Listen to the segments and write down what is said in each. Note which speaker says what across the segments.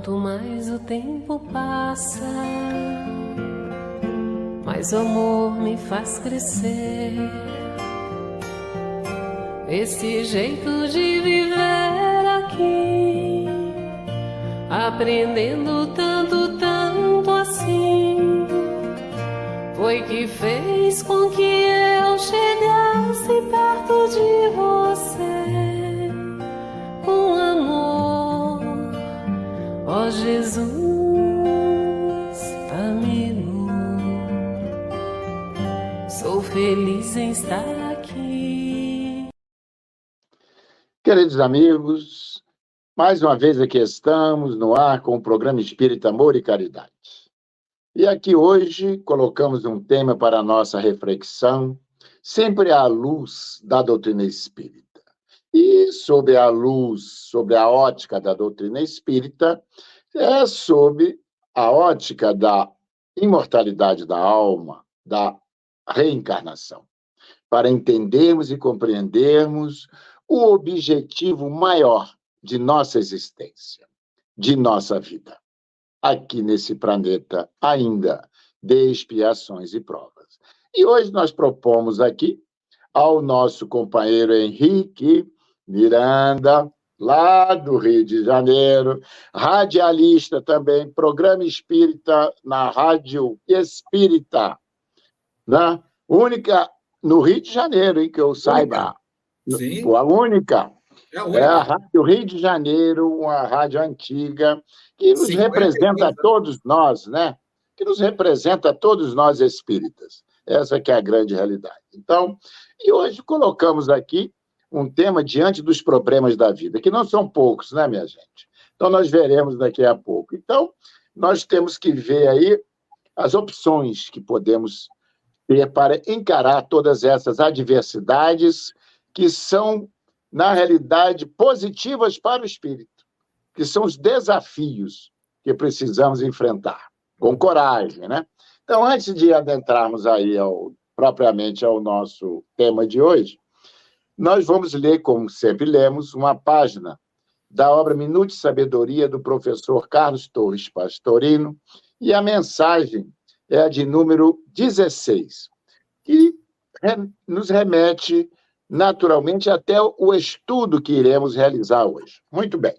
Speaker 1: Quanto mais o tempo passa, mais o amor me faz crescer. Esse jeito de viver aqui, aprendendo tanto, tanto assim, foi que fez com que eu chegasse perto de você com amor, ó Jesus, amigo. Sou feliz em estar aqui.
Speaker 2: Queridos amigos, mais uma vez aqui estamos no ar com o programa Espírita Amor e Caridade. E aqui hoje colocamos um tema para a nossa reflexão, sempre à luz da doutrina espírita. E sob a luz, sobre a ótica da doutrina espírita, é sob a ótica da imortalidade da alma, da reencarnação, para entendermos e compreendermos o objetivo maior de nossa existência, de nossa vida, aqui nesse planeta ainda de expiações e provas. E hoje nós propomos aqui ao nosso companheiro Henrique Miranda, lá do Rio de Janeiro, radialista também, programa espírita na Rádio Espírita, né? Única no Rio de Janeiro, hein, que eu saiba.
Speaker 3: Sim.
Speaker 2: A única.
Speaker 3: É a única.
Speaker 2: É a Rádio Rio de Janeiro, uma rádio antiga, que nos representa a todos nós, né? Que nos representa a todos nós espíritas. Essa que é a grande realidade. Então, e hoje colocamos aqui um tema diante dos problemas da vida, que não são poucos, né, minha gente? Então, nós veremos daqui a pouco. Então, nós temos que ver aí as opções que podemos ter para encarar todas essas adversidades que são, na realidade, positivas para o espírito, que são os desafios que precisamos enfrentar, com coragem, né? Então, antes de adentrarmos aí propriamente ao nosso tema de hoje, nós vamos ler, como sempre lemos, uma página da obra Minuto de Sabedoria do professor Carlos Torres Pastorino, e a mensagem é a de número 16, que nos remete naturalmente até o estudo que iremos realizar hoje. Muito bem.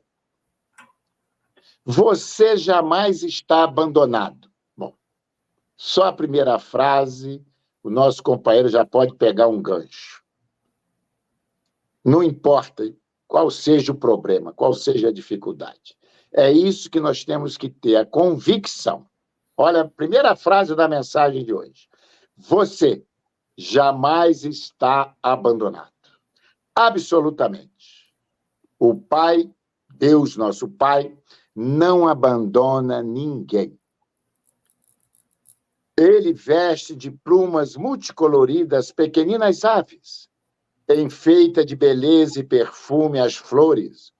Speaker 2: Você jamais está abandonado. Bom, só a primeira frase, o nosso companheiro já pode pegar um gancho. Não importa qual seja o problema, qual seja a dificuldade. É isso que nós temos que ter, a convicção. Olha, a primeira frase da mensagem de hoje. Você jamais está abandonado. Absolutamente. O Pai, Deus, nosso Pai, não abandona ninguém. Ele veste de plumas multicoloridas pequeninas aves, enfeita de beleza e perfume as flores,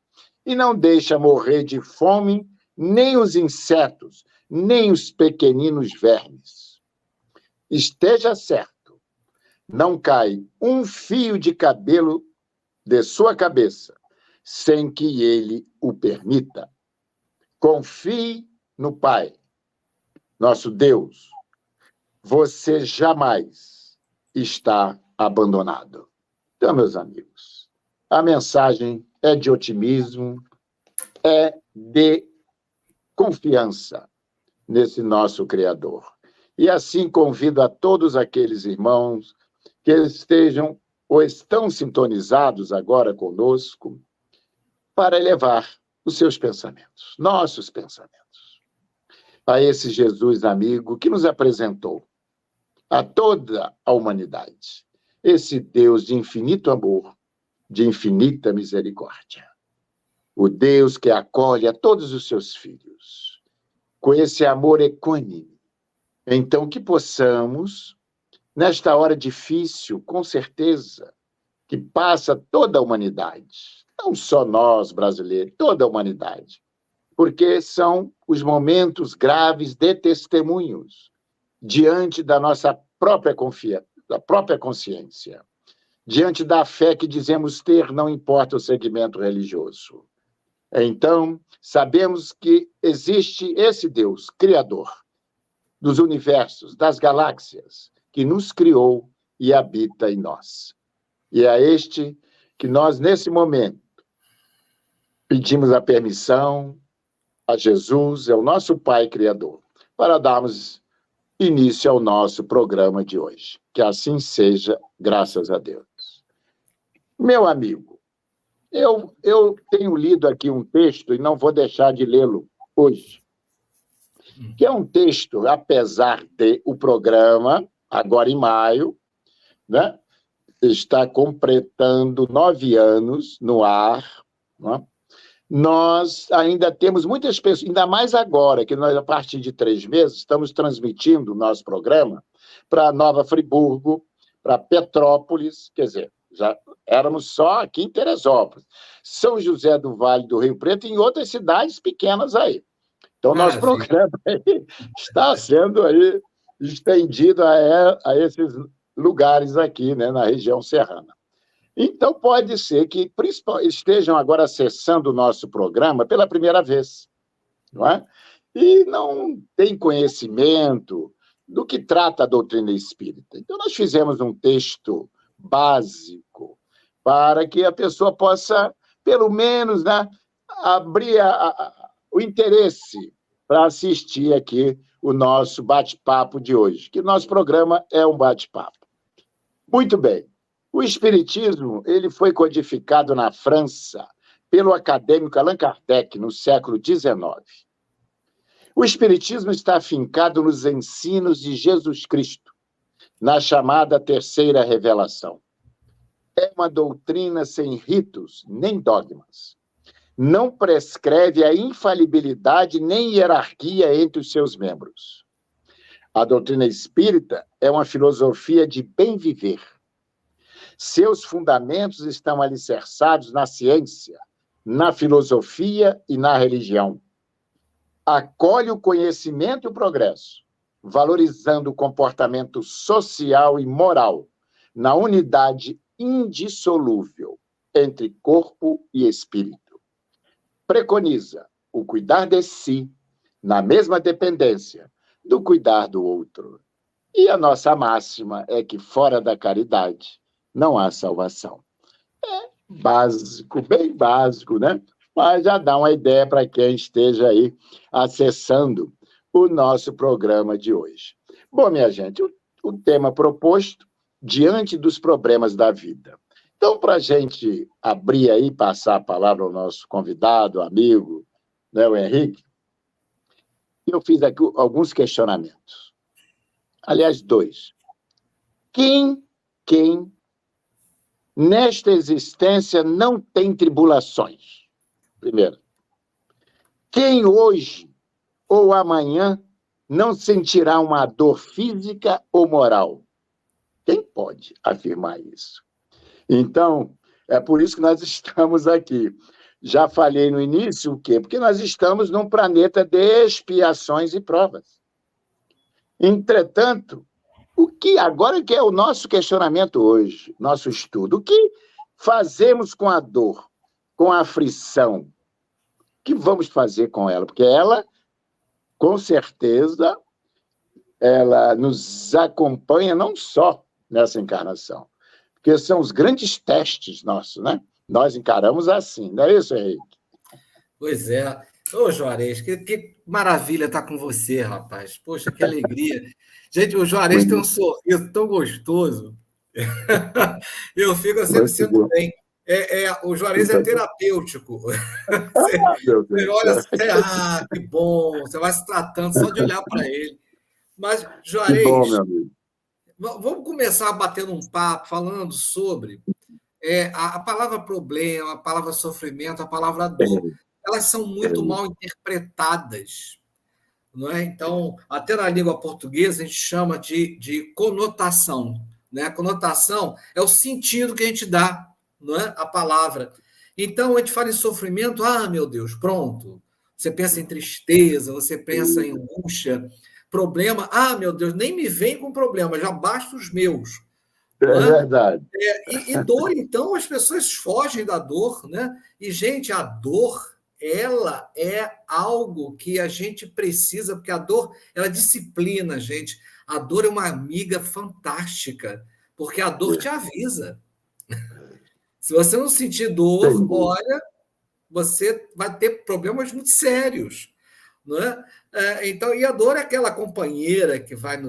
Speaker 2: e não deixa morrer de fome nem os insetos, nem os pequeninos vermes. Esteja certo, não cai um fio de cabelo de sua cabeça sem que ele o permita. Confie no Pai, nosso Deus. Você jamais está abandonado. Então, meus amigos, a mensagem é de otimismo, é de confiança nesse nosso Criador. E assim convido a todos aqueles irmãos que estejam ou estão sintonizados agora conosco para elevar os seus pensamentos, nossos pensamentos, a esse Jesus amigo que nos apresentou a toda a humanidade, esse Deus de infinito amor, de infinita misericórdia, o Deus que acolhe a todos os seus filhos, com esse amor equânime. Então, que possamos, nesta hora difícil, com certeza, que passa toda a humanidade, não só nós, brasileiros, toda a humanidade, porque são os momentos graves de testemunhos diante da nossa própria confiança, da própria consciência, diante da fé que dizemos ter, não importa o segmento religioso. Então, sabemos que existe esse Deus, Criador dos universos, das galáxias, que nos criou e habita em nós. E é a este que nós, nesse momento, pedimos a permissão a Jesus, é o nosso Pai Criador, para darmos início ao nosso programa de hoje. Que assim seja, graças a Deus. Meu amigo, eu tenho lido aqui um texto e não vou deixar de lê-lo hoje, que é um texto, apesar de o programa, agora em maio, né, está completando 9 anos no ar, né? Nós ainda temos muitas pessoas, ainda mais agora, que nós, a partir de 3 meses, estamos transmitindo o nosso programa para Nova Friburgo, para Petrópolis, quer dizer, já éramos só aqui em Teresópolis, São José do Vale do Rio Preto e em outras cidades pequenas aí. Então, nosso programa aí está sendo aí estendido a esses lugares aqui, né, na região serrana. Então, pode ser que estejam agora acessando o nosso programa pela primeira vez, não é? E não tem conhecimento do que trata a doutrina espírita. Então, nós fizemos um texto básico para que a pessoa possa, pelo menos, né, abrir o interesse para assistir aqui o nosso bate-papo de hoje, que o nosso programa é um bate-papo. Muito bem. O Espiritismo ele foi codificado na França pelo acadêmico Allan Kardec no século XIX. O Espiritismo está afincado nos ensinos de Jesus Cristo, na chamada Terceira Revelação. É uma doutrina sem ritos nem dogmas. Não prescreve a infalibilidade nem hierarquia entre os seus membros. A doutrina espírita é uma filosofia de bem viver. Seus fundamentos estão alicerçados na ciência, na filosofia e na religião. Acolhe o conhecimento e o progresso, valorizando o comportamento social e moral, na unidade indissolúvel entre corpo e espírito. Preconiza o cuidar de si, na mesma dependência do cuidar do outro. E a nossa máxima é que fora da caridade não há salvação. É básico, bem básico, né? Mas já dá uma ideia para quem esteja aí acessando o nosso programa de hoje. Bom, minha gente, o tema proposto, diante dos problemas da vida. Então, para a gente abrir aí, passar a palavra ao nosso convidado, amigo, né, o Henrique, eu fiz aqui alguns questionamentos. Aliás, 2. Quem nesta existência não tem tribulações? Primeiro, quem hoje ou amanhã não sentirá uma dor física ou moral? Quem pode afirmar isso? Então, é por isso que nós estamos aqui. Já falei no início o quê? Porque nós estamos num planeta de expiações e provas. Entretanto, agora que é o nosso questionamento hoje, nosso estudo, o que fazemos com a dor, com a aflição? O que vamos fazer com ela? Porque ela, com certeza, ela nos acompanha não só nessa encarnação, porque são os grandes testes nossos, né? Nós encaramos assim, não é isso, Henrique?
Speaker 3: Pois é. Ô, Juarez, que maravilha estar com você, rapaz. Poxa, que alegria. Gente, o Juarez tem um sorriso tão gostoso. Eu fico, eu sempre sinto bem. O Juarez é terapêutico. Você olha assim, que bom. Você vai se tratando só de olhar para ele. Mas, Juarez,
Speaker 2: que bom, meu amigo.
Speaker 3: Vamos começar batendo um papo, falando sobre a palavra problema, a palavra sofrimento, a palavra dor. Elas são muito mal interpretadas. Não é? Então, até na língua portuguesa, a gente chama de conotação. Né? A conotação é o sentido que a gente dá, não é? A palavra. Então, a gente fala em sofrimento, meu Deus, pronto. Você pensa em tristeza, você pensa em angústia, problema, meu Deus, nem me vem com problema, já basta os meus.
Speaker 2: É verdade.
Speaker 3: E dor, então, as pessoas fogem da dor, né? E, gente, a dor ela é algo que a gente precisa, porque a dor, ela disciplina a gente. A dor é uma amiga fantástica, porque a dor te avisa. Se você não sentir dor,
Speaker 2: Entendi.
Speaker 3: olha, você vai ter problemas muito sérios, não é? Então, e a dor é aquela companheira que vai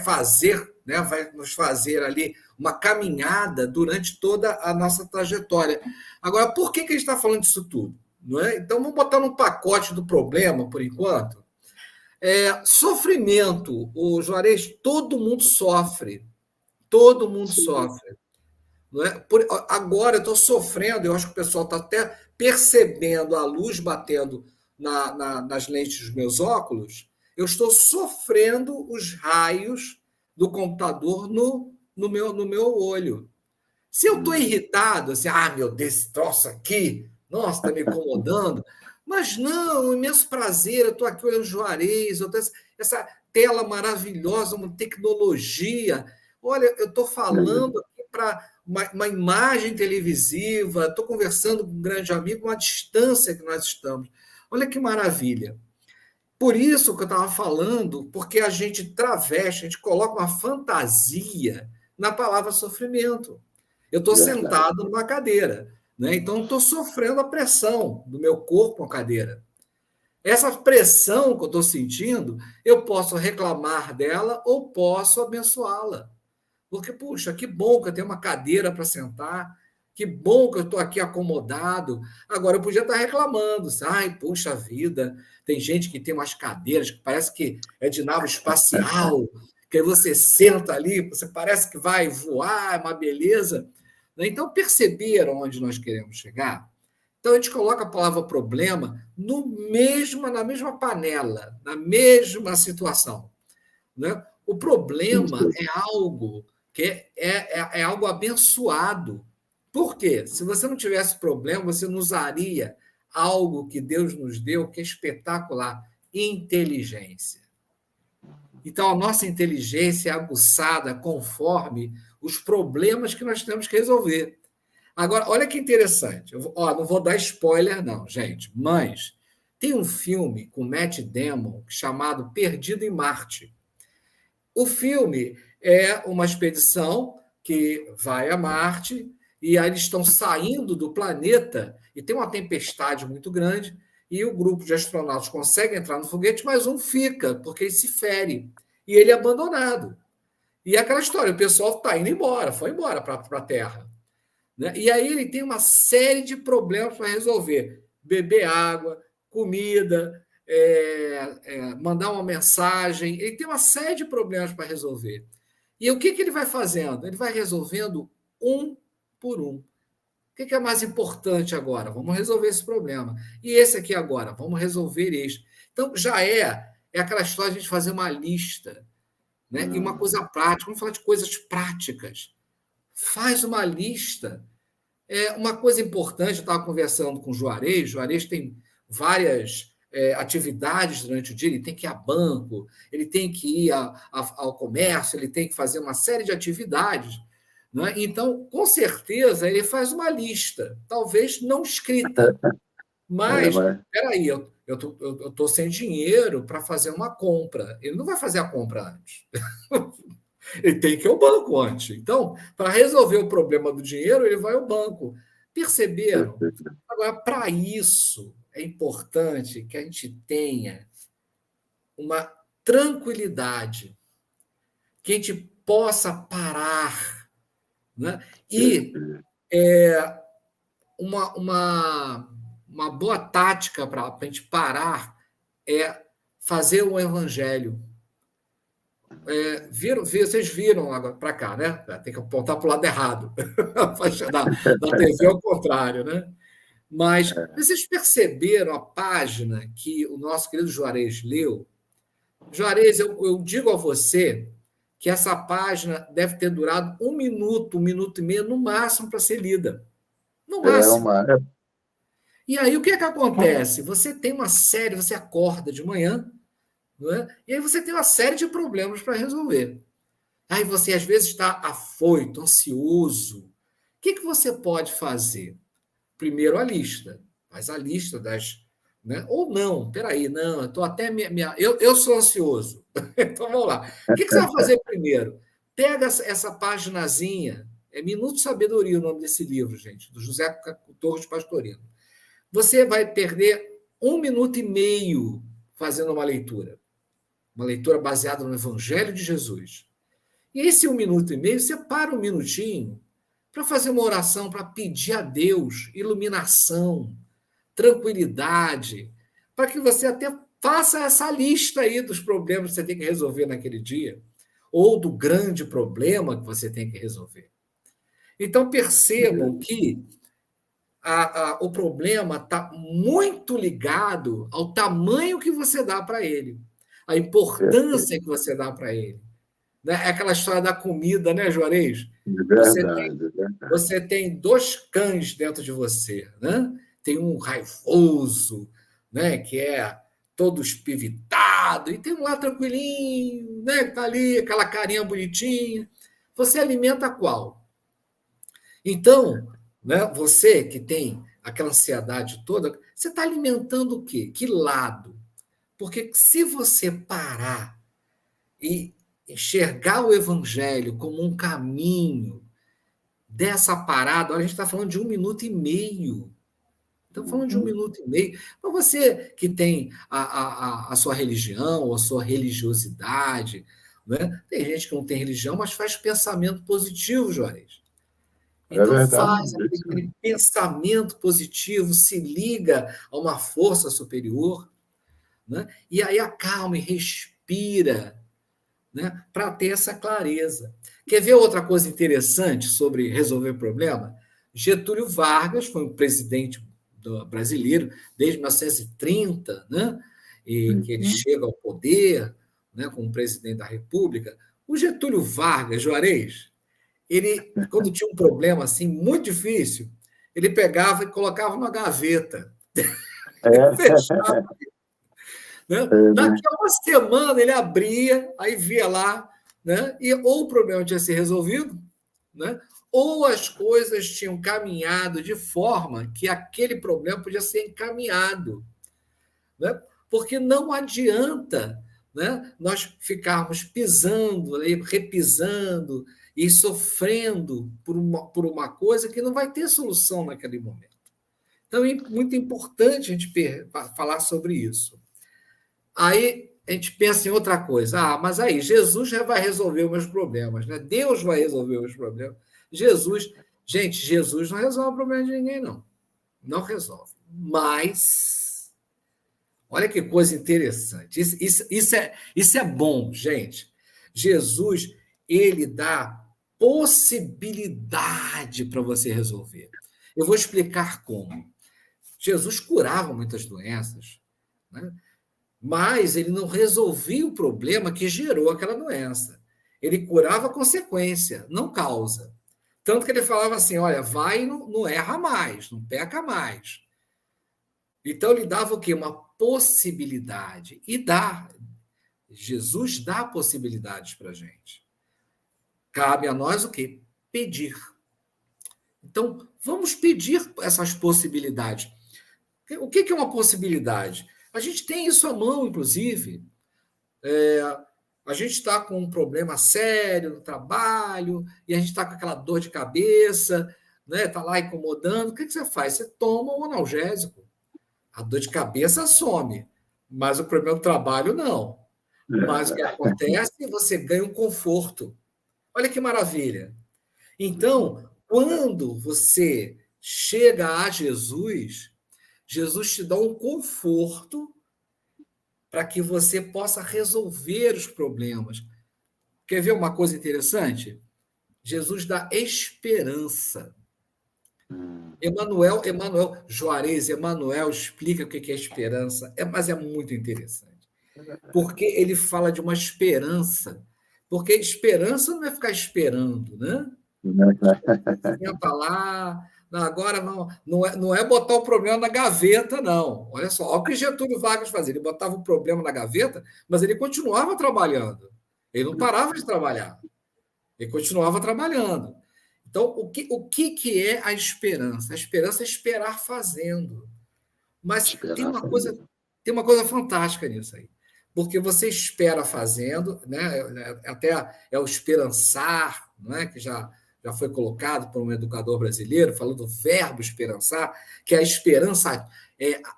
Speaker 3: fazer, né? Vai nos fazer ali uma caminhada durante toda a nossa trajetória. Agora, por que a gente está falando disso tudo? Não é? Então, vamos botar num pacote do problema, por enquanto. Sofrimento, o Juarez, todo mundo
Speaker 2: Sim.
Speaker 3: sofre. Não é? Agora eu estou sofrendo, eu acho que o pessoal está até percebendo a luz batendo nas lentes dos meus óculos, eu estou sofrendo os raios do computador no meu olho. Se eu estou irritado, assim, meu Deus, esse troço aqui, nossa, está me incomodando, mas não, um imenso prazer, eu estou aqui olhando Juarez, essa tela maravilhosa, uma tecnologia. Olha, eu estou falando aqui para uma imagem televisiva, estou conversando com um grande amigo, uma distância que nós estamos. Olha que maravilha. Por isso que eu estava falando, porque a gente traveste, a gente coloca uma fantasia na palavra sofrimento. Eu estou
Speaker 2: Verdade.
Speaker 3: sentado numa cadeira, né? Então eu estou sofrendo a pressão do meu corpo na cadeira. Essa pressão que eu estou sentindo, eu posso reclamar dela ou posso abençoá-la. Porque, puxa, que bom que eu tenho uma cadeira para sentar, que bom que eu estou aqui acomodado. Agora, eu podia estar reclamando. Ai, puxa vida, tem gente que tem umas cadeiras que parece que é de nave espacial, que aí você senta ali, você parece que vai voar, é uma beleza. Então, perceberam onde nós queremos chegar? Então, a gente coloca a palavra problema na mesma panela, na mesma situação. Né? O problema
Speaker 2: Isso.
Speaker 3: é algo que é algo abençoado. Por quê? Se você não tivesse problema, você não usaria algo que Deus nos deu, que é espetacular, inteligência. Então, a nossa inteligência é aguçada conforme os problemas que nós temos que resolver. Agora, olha que interessante. Não vou dar spoiler, não, gente, mas tem um filme com Matt Damon chamado Perdido em Marte. O filme é uma expedição que vai a Marte e aí eles estão saindo do planeta e tem uma tempestade muito grande e o grupo de astronautas consegue entrar no foguete, mas um fica, porque ele se fere e ele é abandonado. E é aquela história, o pessoal está indo embora, foi embora para a Terra. Né? E aí ele tem uma série de problemas para resolver. Beber água, comida, mandar uma mensagem. Ele tem uma série de problemas para resolver. E o que ele vai fazendo? Ele vai resolvendo um por um. O que é mais importante agora? Vamos resolver esse problema. E esse aqui agora? Vamos resolver este. Então, já é aquela história de a gente fazer uma lista. Né? E uma coisa prática. Vamos falar de coisas práticas. Faz uma lista. Uma coisa importante, eu estava conversando com o Juarez tem várias atividades durante o dia, ele tem que ir a banco, ele tem que ir ao comércio, ele tem que fazer uma série de atividades. Né? Então, com certeza, ele faz uma lista, talvez não escrita, mas,
Speaker 2: Mas
Speaker 3: espera aí, eu estou sem dinheiro para fazer uma compra. Ele não vai fazer a compra antes. Ele tem que ir ao banco antes. Então, para resolver o problema do dinheiro, ele vai ao banco. Perceberam? Agora, para isso, é importante que a gente tenha uma tranquilidade, que a gente possa parar. Né? E uma boa tática para a gente parar é fazer o evangelho. Vocês viram agora para cá, né? Tem que apontar para o lado errado. A faixa da TV ao contrário, né? Mas vocês perceberam a página que o nosso querido Juarez leu? Juarez, eu digo a você que essa página deve ter durado 1 minuto e meio, no máximo, para ser lida. No
Speaker 2: é
Speaker 3: máximo.
Speaker 2: uma.
Speaker 3: E aí, o que acontece? Você tem uma série, você acorda de manhã, não é? E aí você tem uma série de problemas para resolver. Aí você, às vezes, está afoito, ansioso. O que você pode fazer? primeiro a lista, faz a lista das... Né? Ou não, peraí, não, eu estou até... Eu sou ansioso. Então, vamos lá. O que você vai fazer primeiro? Pega essa paginazinha, é Minuto de Sabedoria o nome desse livro, gente, do José Torres Pastorino. Você vai perder 1,5 minutos fazendo uma leitura baseada no Evangelho de Jesus. E esse 1,5 minutos, você para 1 minutinho para fazer uma oração, para pedir a Deus iluminação, tranquilidade, para que você até faça essa lista aí dos problemas que você tem que resolver naquele dia, ou do grande problema que você tem que resolver. Então, percebam que o problema está muito ligado ao tamanho que você dá para ele, a importância que você dá para ele. É aquela história da comida, né, Juarez? Você tem 2 cães dentro de você, né? Tem um raivoso, né, que é todo espivitado, e tem um lá tranquilinho, né, que está ali, aquela carinha bonitinha. Você alimenta qual? Então, né, você que tem aquela ansiedade toda, você está alimentando o quê? Que lado? Porque se você parar e enxergar o Evangelho como um caminho dessa parada, a gente está falando de 1,5 minutos. Estamos falando de 1,5 minutos. Para você que tem a sua religião, ou a sua religiosidade, né? Tem gente que não tem religião, mas faz pensamento positivo, Juarez. Então, faz aquele pensamento positivo, se liga a uma força superior, né? E aí acalma e respira, né? Para ter essa clareza. Quer ver outra coisa interessante sobre resolver problema? Getúlio Vargas foi um presidente brasileiro desde 1930, né? E que ele chega ao poder, né, como presidente da República. O Getúlio Vargas, Juarez, ele, quando tinha um problema assim muito difícil, ele pegava e colocava numa gaveta. Fechava. Né? Daqui a uma semana ele abria, aí via lá, né? E ou o problema tinha sido resolvido, né? Ou as coisas tinham caminhado de forma que aquele problema podia ser encaminhado. Né? Porque não adianta, né, nós ficarmos pisando, repisando e sofrendo por uma coisa que não vai ter solução naquele momento. Então, é muito importante a gente falar sobre isso. Aí a gente pensa em outra coisa. Mas aí Jesus já vai resolver os meus problemas, né? Deus vai resolver os meus problemas. Jesus não resolve o problema de ninguém, não. Não resolve. Mas, olha que coisa interessante. Isso é bom, gente. Jesus, ele dá possibilidade para você resolver. Eu vou explicar como. Jesus curava muitas doenças, né? Mas ele não resolvia o problema que gerou aquela doença. Ele curava a consequência, não causa. Tanto que ele falava assim, olha, vai e não erra mais, não peca mais. Então, ele dava o quê? Uma possibilidade. E Jesus dá possibilidades para a gente. Cabe a nós o quê? Pedir. Então, vamos pedir essas possibilidades. O que é uma possibilidade? A gente tem isso à mão, inclusive. A gente está com um problema sério no trabalho, e a gente está com aquela dor de cabeça, né? Está lá incomodando. O que você faz? Você toma um analgésico. A dor de cabeça some, mas o problema do trabalho não. Mas o que acontece é que você ganha um conforto. Olha que maravilha. Então, quando você chega a Jesus, Jesus te dá um conforto para que você possa resolver os problemas. Quer ver uma coisa interessante? Jesus dá esperança. Juarez explica o que é esperança, mas é muito interessante. Porque ele fala de uma esperança. Porque esperança não é ficar esperando, né? Senta lá, agora não é botar o problema na gaveta, não. Olha só, olha o que Getúlio Vargas fazia. Ele botava o problema na gaveta, mas ele continuava trabalhando. Ele não parava de trabalhar. Ele continuava trabalhando. Então, o que é a esperança? A esperança é esperar fazendo. Mas
Speaker 2: Esperar fazer.
Speaker 3: tem uma coisa fantástica nisso aí. Porque você espera fazendo, né? Até é o esperançar, não é? Que já foi colocado por um educador brasileiro, falando do verbo esperançar, que é a esperança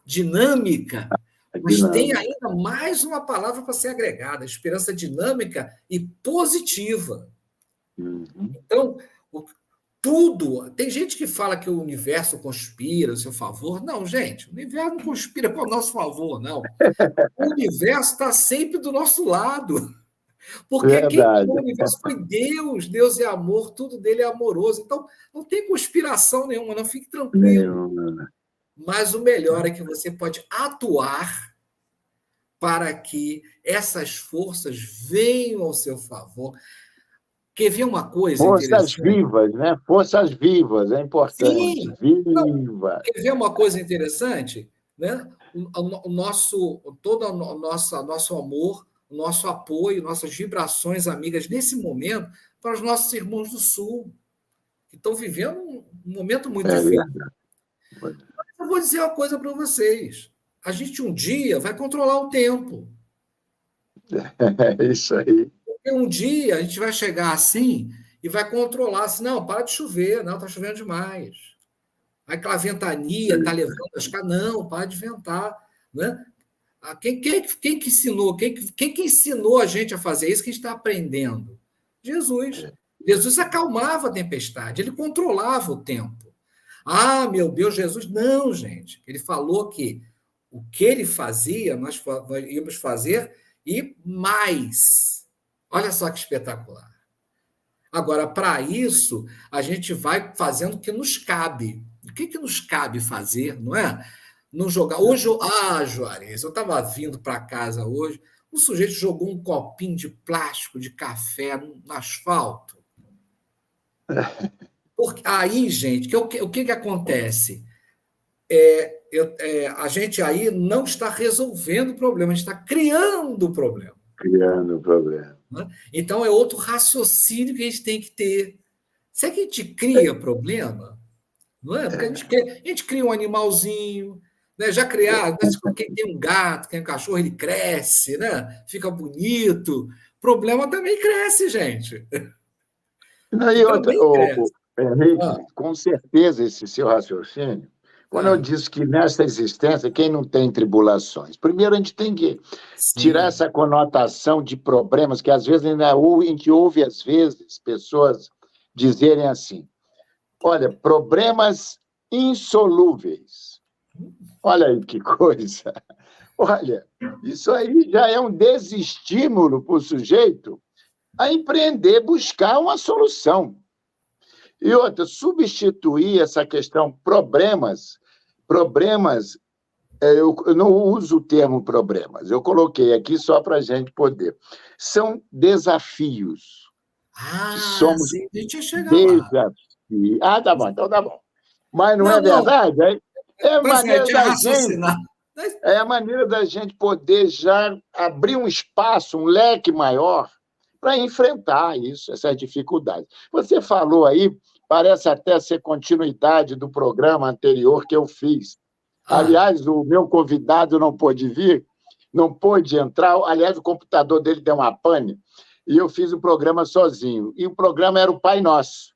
Speaker 3: dinâmica,
Speaker 2: É
Speaker 3: mas tem
Speaker 2: dinâmico.
Speaker 3: ainda mais uma palavra para ser agregada, esperança dinâmica e positiva.
Speaker 2: Uhum.
Speaker 3: Então, tudo. Tem gente que fala que o universo conspira a seu favor. Não, gente, o universo não conspira para o nosso favor, não. O universo está sempre do nosso lado. Porque quem criou o
Speaker 2: Verdade.
Speaker 3: universo foi Deus. Deus é amor, tudo dele é amoroso. Então, não tem conspiração nenhuma, não fique tranquilo.
Speaker 2: Nenhuma.
Speaker 3: Mas o melhor é que você pode atuar para que essas forças venham ao seu favor. Quer ver uma coisa
Speaker 2: Forças
Speaker 3: interessante?
Speaker 2: vivas, né? Forças vivas, é importante.
Speaker 3: Sim. Não,
Speaker 2: Viva.
Speaker 3: quer ver uma coisa interessante? Né? Todo o nosso amor, o nosso apoio, nossas vibrações amigas nesse momento para os nossos irmãos do Sul, que estão vivendo um momento muito
Speaker 2: É
Speaker 3: difícil.
Speaker 2: verdade.
Speaker 3: Eu vou dizer uma coisa para vocês. A gente um dia vai controlar o tempo.
Speaker 2: É isso aí.
Speaker 3: Porque um dia a gente vai chegar assim e vai controlar assim, não, para de chover, não, está chovendo demais. Aquela ventania está levando as casas. Não, para de ventar. Né? Quem que ensinou? Quem que ensinou a gente a fazer isso que a gente está aprendendo? Jesus. Jesus acalmava a tempestade, ele controlava o tempo. Ah, meu Deus, Jesus. Não, gente. Ele falou que o que ele fazia, nós íamos fazer e mais. Olha só que espetacular. Agora, para isso, a gente vai fazendo o que nos cabe. O que nos cabe fazer, não é? Não jogar. Hoje, Juarez, eu estava vindo para casa hoje, um sujeito jogou um copinho de plástico de café no asfalto. Porque, aí, gente, o que acontece? A gente aí não está resolvendo o problema, a gente está criando o problema.
Speaker 2: Criando o problema.
Speaker 3: Né? Então, é outro raciocínio que a gente tem que ter. Se é que a gente cria problema, não é? Porque a gente cria um animalzinho, né? Já criar, quem tem um gato, quem tem um cachorro, ele cresce, né? Fica bonito. Problema também cresce, gente.
Speaker 2: E outra,
Speaker 3: Também cresce.
Speaker 2: Henrique, com certeza esse seu raciocínio, quando eu disse que nessa existência, quem não tem tribulações? Primeiro, a gente tem que tirar
Speaker 3: Sim.
Speaker 2: essa conotação de problemas, que às vezes a gente ouve, às vezes, pessoas dizerem assim, olha, problemas insolúveis. Olha aí que coisa. Olha, isso aí já é um desestímulo para o sujeito a empreender, buscar uma solução. E outra, substituir essa questão problemas, eu não uso o termo problemas, eu coloquei aqui só para a gente poder. São desafios. Somos
Speaker 3: Sim, a gente ia chegar lá.
Speaker 2: desafios. Tá bom, então tá bom. Mas não
Speaker 3: Não,
Speaker 2: é verdade? É a
Speaker 3: pois é,
Speaker 2: maneira
Speaker 3: tinha
Speaker 2: da
Speaker 3: raciocinado.
Speaker 2: gente, é a maneira da gente poder já abrir um espaço, um leque maior para enfrentar isso, essas dificuldades. Você falou aí, parece até ser continuidade do programa anterior que eu fiz. Aliás, o meu convidado não pôde vir, não pôde entrar. Aliás, o computador dele deu uma pane e eu fiz o programa sozinho. E o programa era o Pai Nosso.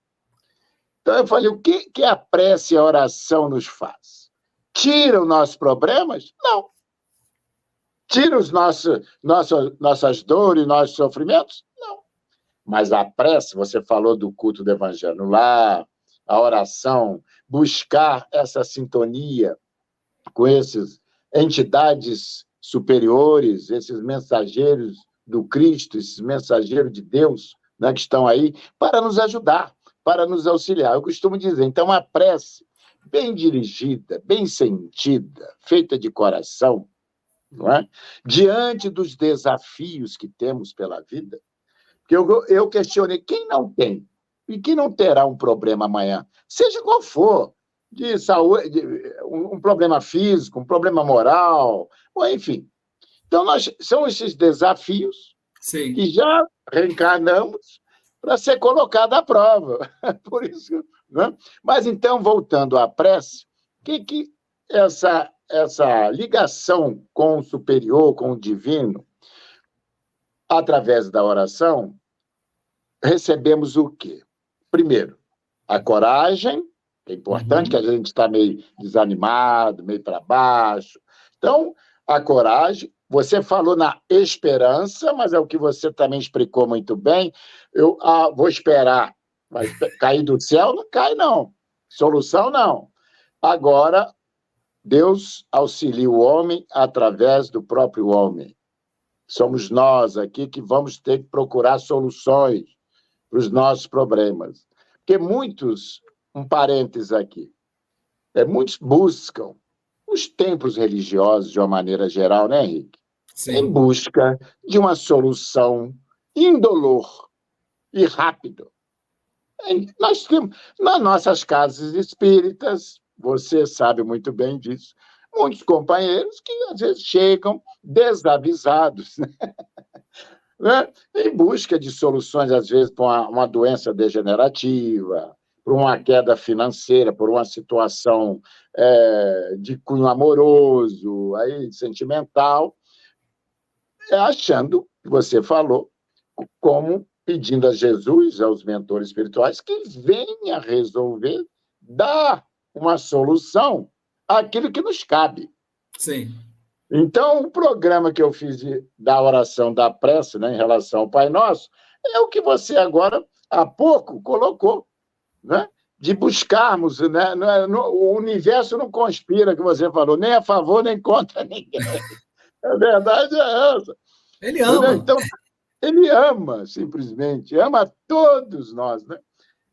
Speaker 2: Então, eu falei, o que a prece e a oração nos faz? Tira os nossos problemas? Não. Tira os nossas dores, nossos sofrimentos? Não. Mas a prece, você falou do culto do Evangelho lá, a oração, buscar essa sintonia com essas entidades superiores, esses mensageiros do Cristo, esses mensageiros de Deus, né, que estão aí, para nos ajudar, para nos auxiliar. Eu costumo dizer, então, a prece bem dirigida, bem sentida, feita de coração, não é? Diante dos desafios que temos pela vida, que eu questionei, quem não tem e quem não terá um problema amanhã, seja qual for, de saúde, um problema físico, um problema moral, ou enfim. Então, são esses desafios
Speaker 3: Sim.
Speaker 2: que já reencarnamos para ser colocada à prova. Por isso, né? Mas então, voltando à prece, o que essa ligação com o superior, com o divino, através da oração, recebemos o quê? Primeiro, a coragem, que é importante, que a gente está meio desanimado, meio para baixo. Então, a coragem. Você falou na esperança, mas é o que você também explicou muito bem. Eu vou esperar. Vai cair do céu? Não cai, não. Solução, não. Agora, Deus auxilia o homem através do próprio homem. Somos nós aqui que vamos ter que procurar soluções para os nossos problemas. Porque muitos, um parênteses aqui, muitos buscam os templos religiosos, de uma maneira geral, né, Henrique?
Speaker 3: Sim.
Speaker 2: Em busca de uma solução indolor e rápida. Nós temos, nas nossas casas espíritas, você sabe muito bem disso, muitos companheiros que, às vezes, chegam desavisados, né? Em busca de soluções, às vezes, para uma doença degenerativa, por uma queda financeira, por uma situação de cunho amoroso, aí, sentimental, achando, que você falou, como pedindo a Jesus, aos mentores espirituais, que venha resolver, dar uma solução àquilo que nos cabe.
Speaker 3: Sim.
Speaker 2: Então, o programa que eu fiz da oração da prece, né, em relação ao Pai Nosso, é o que você agora, há pouco, colocou, né? De buscarmos, né? O universo não conspira, que você falou, nem a favor, nem contra ninguém. A verdade é essa.
Speaker 3: Ele ama.
Speaker 2: Então, ele ama, simplesmente, ama todos nós, né?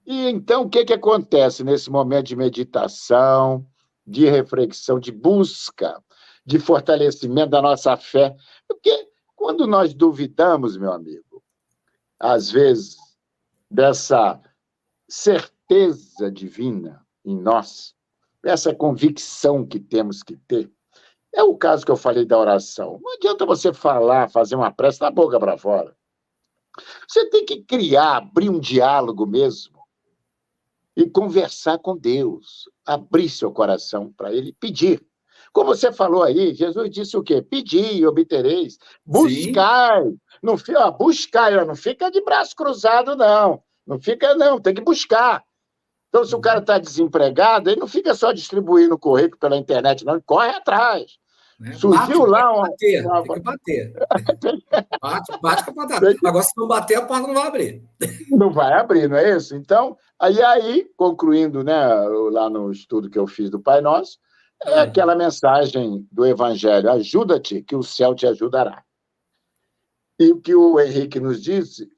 Speaker 2: E então, o que acontece nesse momento de meditação, de reflexão, de busca, de fortalecimento da nossa fé? Porque quando nós duvidamos, meu amigo, às vezes, dessa certeza divina em nós, essa convicção que temos que ter, é o caso que eu falei da oração. Não adianta você falar, fazer uma prece da boca para fora. Você tem que criar, abrir um diálogo mesmo e conversar com Deus, abrir seu coração para Ele, pedir. Como você falou aí, Jesus disse o quê? Pedi e obtereis. Buscai. Não, buscai, não fica de braço cruzado, não. Não fica, não, tem que buscar. Então, se o cara está desempregado, ele não fica só distribuindo currículo pela internet, não, ele corre atrás. Surgiu lá
Speaker 3: tem que bater. Bate com a batata. Agora, se não bater, a porta não vai abrir.
Speaker 2: Não vai abrir, não é isso? Então, aí concluindo, né, lá no estudo que eu fiz do Pai Nosso, é aquela mensagem do Evangelho: ajuda-te, que o céu te ajudará. E o que o Henrique nos disse,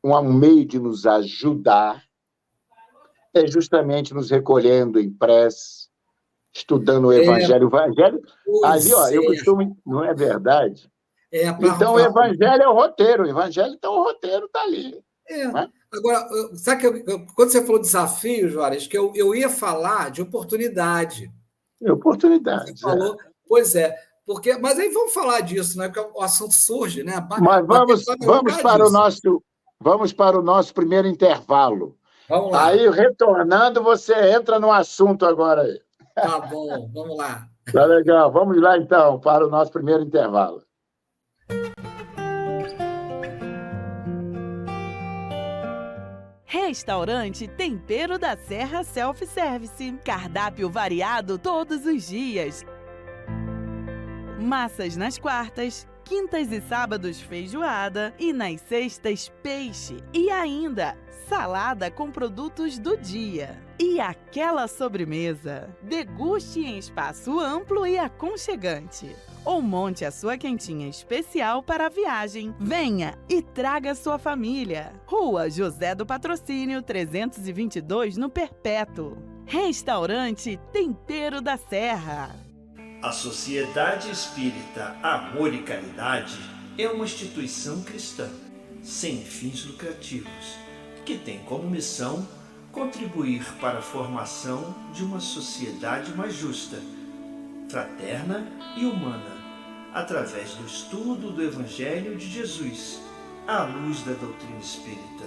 Speaker 2: um meio de nos ajudar é justamente nos recolhendo em prece, estudando o Evangelho. O Evangelho, ali, ó, eu costumo... Não é verdade? Então, o Evangelho é o roteiro. O Evangelho, então, o roteiro está ali.
Speaker 3: Né? Agora, sabe que quando você falou desafio, Juarez, que eu ia falar de oportunidade.
Speaker 2: Oportunidade.
Speaker 3: Você falou, pois é. Porque, mas aí vamos falar disso, né? Porque o assunto surge, né?
Speaker 2: Mas vamos para o nosso primeiro intervalo.
Speaker 3: Vamos lá.
Speaker 2: Aí, retornando, você entra no assunto agora aí.
Speaker 3: Tá bom, vamos lá.
Speaker 2: Tá legal. Vamos lá, então, para o nosso primeiro intervalo.
Speaker 4: Restaurante Tempero da Serra Self-Service. Cardápio variado todos os dias. Massas nas quartas, quintas e sábados feijoada e nas sextas peixe. E ainda salada com produtos do dia. E aquela sobremesa. Deguste em espaço amplo e aconchegante. Ou monte a sua quentinha especial para a viagem. Venha e traga sua família. Rua José do Patrocínio, 322, no Perpétuo. Restaurante Tempero da Serra.
Speaker 5: A Sociedade Espírita Amor e Caridade é uma instituição cristã, sem fins lucrativos, que tem como missão contribuir para a formação de uma sociedade mais justa, fraterna e humana, através do estudo do Evangelho de Jesus, à luz da doutrina espírita.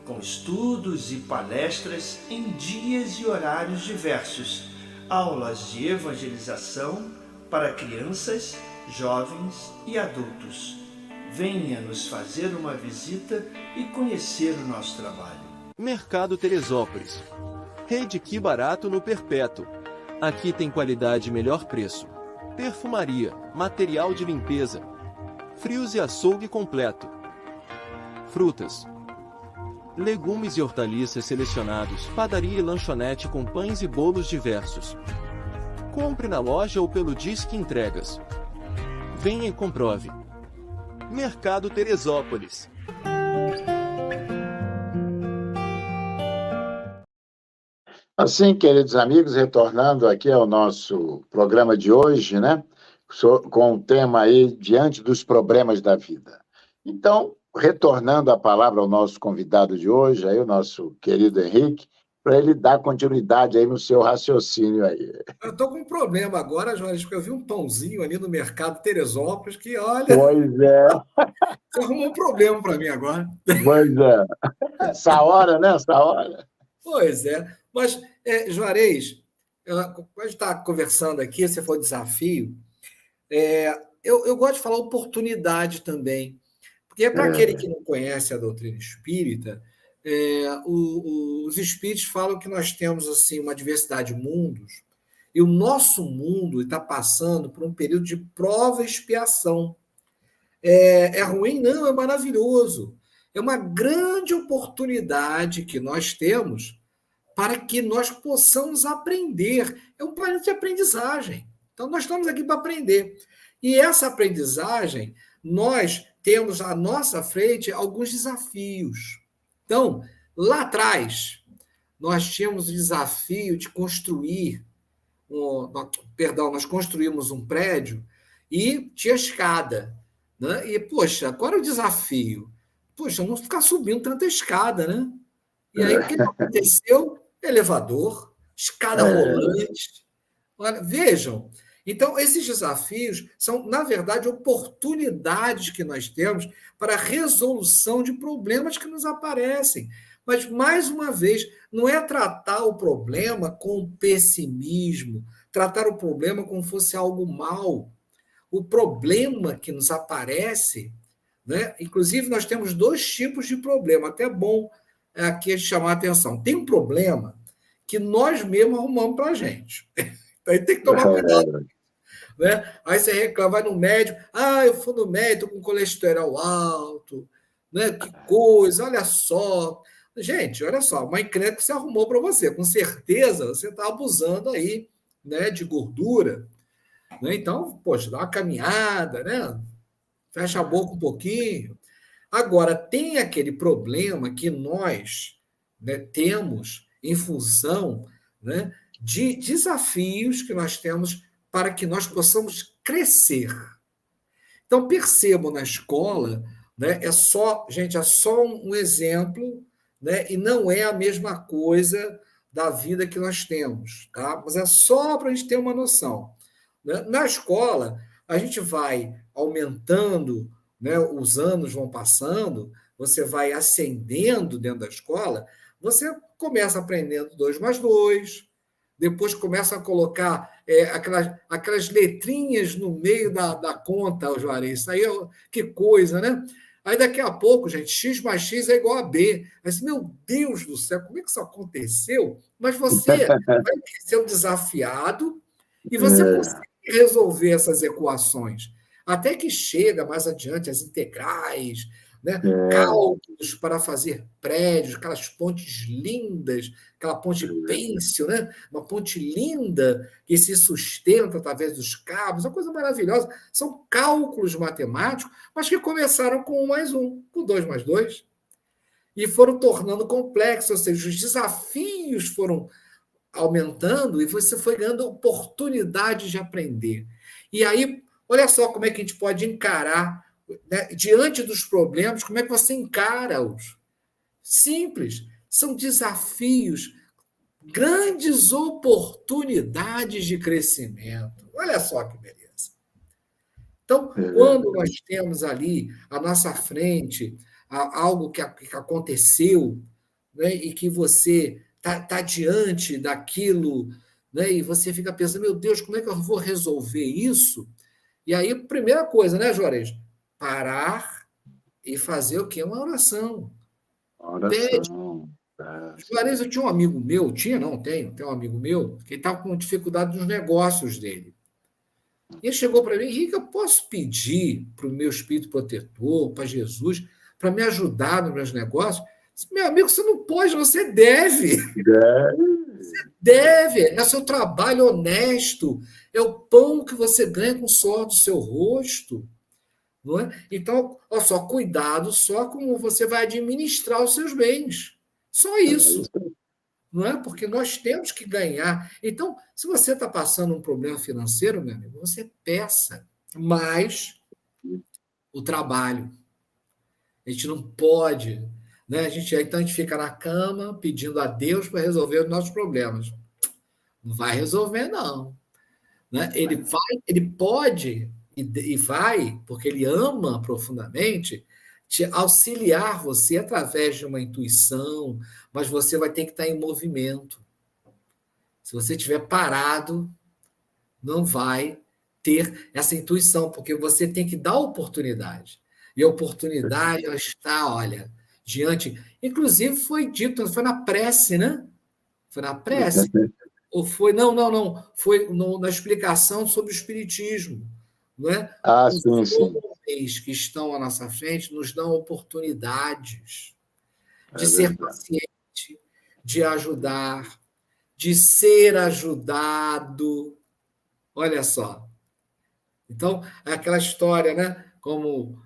Speaker 5: com estudos e palestras em dias e horários diversos, aulas de evangelização para crianças, jovens e adultos. Venha nos fazer uma visita e conhecer o nosso trabalho.
Speaker 6: Mercado Teresópolis. Rede Que Barato no Perpétuo. Aqui tem qualidade e melhor preço. Perfumaria, material de limpeza, frios e açougue completo. Frutas, legumes e hortaliças selecionados, padaria e lanchonete com pães e bolos diversos. Compre na loja ou pelo Disque Entregas. Venha e comprove. Mercado Teresópolis.
Speaker 2: Assim, queridos amigos, retornando aqui ao nosso programa de hoje, né? Com o tema aí, diante dos problemas da vida. Então, retornando a palavra ao nosso convidado de hoje, aí o nosso querido Henrique, para ele dar continuidade aí no seu raciocínio aí.
Speaker 3: Eu estou com um problema agora, Jorge, porque eu vi um pãozinho ali no mercado Teresópolis que, olha,
Speaker 2: Pois é,
Speaker 3: você arrumou um problema para mim agora.
Speaker 2: pois é. Essa hora, né? Essa hora.
Speaker 3: Pois é. Mas, Juarez, quando a gente está conversando aqui, você foi desafio, eu gosto de falar oportunidade também. Porque para aquele que não conhece a doutrina espírita, os espíritos falam que nós temos assim uma diversidade de mundos, e o nosso mundo está passando por um período de prova e expiação. É ruim? Não, é maravilhoso. É uma grande oportunidade que nós temos para que nós possamos aprender. É um planeta de aprendizagem. Então, nós estamos aqui para aprender. E essa aprendizagem, nós temos à nossa frente alguns desafios. Então, lá atrás, nós tínhamos o desafio de construir, nós construímos um prédio e tinha escada, né? E, poxa, qual era o desafio? Poxa, não ficar subindo tanta escada, né? E aí, o que aconteceu? Elevador, escada rolante. Olha, vejam, então, esses desafios são, na verdade, oportunidades que nós temos para a resolução de problemas que nos aparecem. Mas, mais uma vez, não é tratar o problema com pessimismo, tratar o problema como fosse algo mal. O problema que nos aparece, né? Inclusive, nós temos dois tipos de problema, até é bom aqui chamar a atenção. Tem um problema que nós mesmos arrumamos para a gente. Então, aí tem que tomar cuidado. Né? Aí você reclama, vai no médico, eu fui no médico com colesterol alto, né? Que coisa, olha só. Gente, olha só, uma encrenca que você arrumou para você, com certeza você está abusando aí, né, de gordura. Né? Então, poxa, dá uma caminhada, né? Fecha a boca um pouquinho. Agora, tem aquele problema que nós, né, temos em função, né, de desafios que nós temos para que nós possamos crescer. Então, percebam na escola, né, é só um exemplo, né, e não é a mesma coisa da vida que nós temos, tá? Mas é só para a gente ter uma noção. Né? Na escola, a gente vai aumentando, né, os anos vão passando, você vai ascendendo dentro da escola, você começa aprendendo 2 mais 2, depois começa a colocar aquelas letrinhas no meio da conta, Juarez. Isso aí, que coisa, né? Aí daqui a pouco, gente, x mais x é igual a b. Mas, meu Deus do céu, como é que isso aconteceu? Mas você vai sendo desafiado e você consegue resolver essas equações. Até que chega mais adiante as integrais, né? Cálculos para fazer prédios, aquelas pontes lindas, aquela ponte pêncil, né? Uma ponte linda que se sustenta através dos cabos, uma coisa maravilhosa. São cálculos matemáticos, mas que começaram com 1 mais 1, com 2 mais 2, e foram tornando complexos, ou seja, os desafios foram aumentando e você foi ganhando oportunidade de aprender. E aí, olha só como é que a gente pode encarar, né, diante dos problemas, como é que você encara-os? Simples, são desafios, grandes oportunidades de crescimento. Olha só que beleza. Então, quando nós temos ali à nossa frente algo que aconteceu, né, e que você tá diante daquilo, né, e você fica pensando, meu Deus, como é que eu vou resolver isso? E aí, primeira coisa, né, Juarez? Parar e fazer o quê? Uma oração. Pede.
Speaker 2: Oração.
Speaker 3: Juarez, eu tinha um amigo meu, tinha, não, tenho um amigo meu, que estava com dificuldade nos negócios dele. E ele chegou para mim, Henrique, eu posso pedir para o meu espírito protetor, para Jesus, para me ajudar nos meus negócios? Meu amigo, você não pode, você deve. Deve, é seu trabalho honesto, é o pão que você ganha com o suor do seu rosto. Não é? Então, olha só, cuidado só como você vai administrar os seus bens. Só isso. Não é? Porque nós temos que ganhar. Então, se você está passando um problema financeiro, meu amigo, você peça mais o trabalho. A gente não pode, né? Então a gente fica na cama pedindo a Deus para resolver os nossos problemas. Não vai resolver, não. Né? Ele pode e vai, porque ele ama profundamente, te auxiliar você através de uma intuição, mas você vai ter que estar em movimento. Se você estiver parado, não vai ter essa intuição, porque você tem que dar oportunidade. E a oportunidade, ela está, olha, diante. Inclusive, foi dito, foi na prece, né? Foi na prece. Ou foi. Não. Foi na explicação sobre o Espiritismo. Não é? Os homens que estão à nossa frente nos dão oportunidades de ser paciente, de ajudar, de ser ajudado. Olha só. Então, é aquela história, né? Como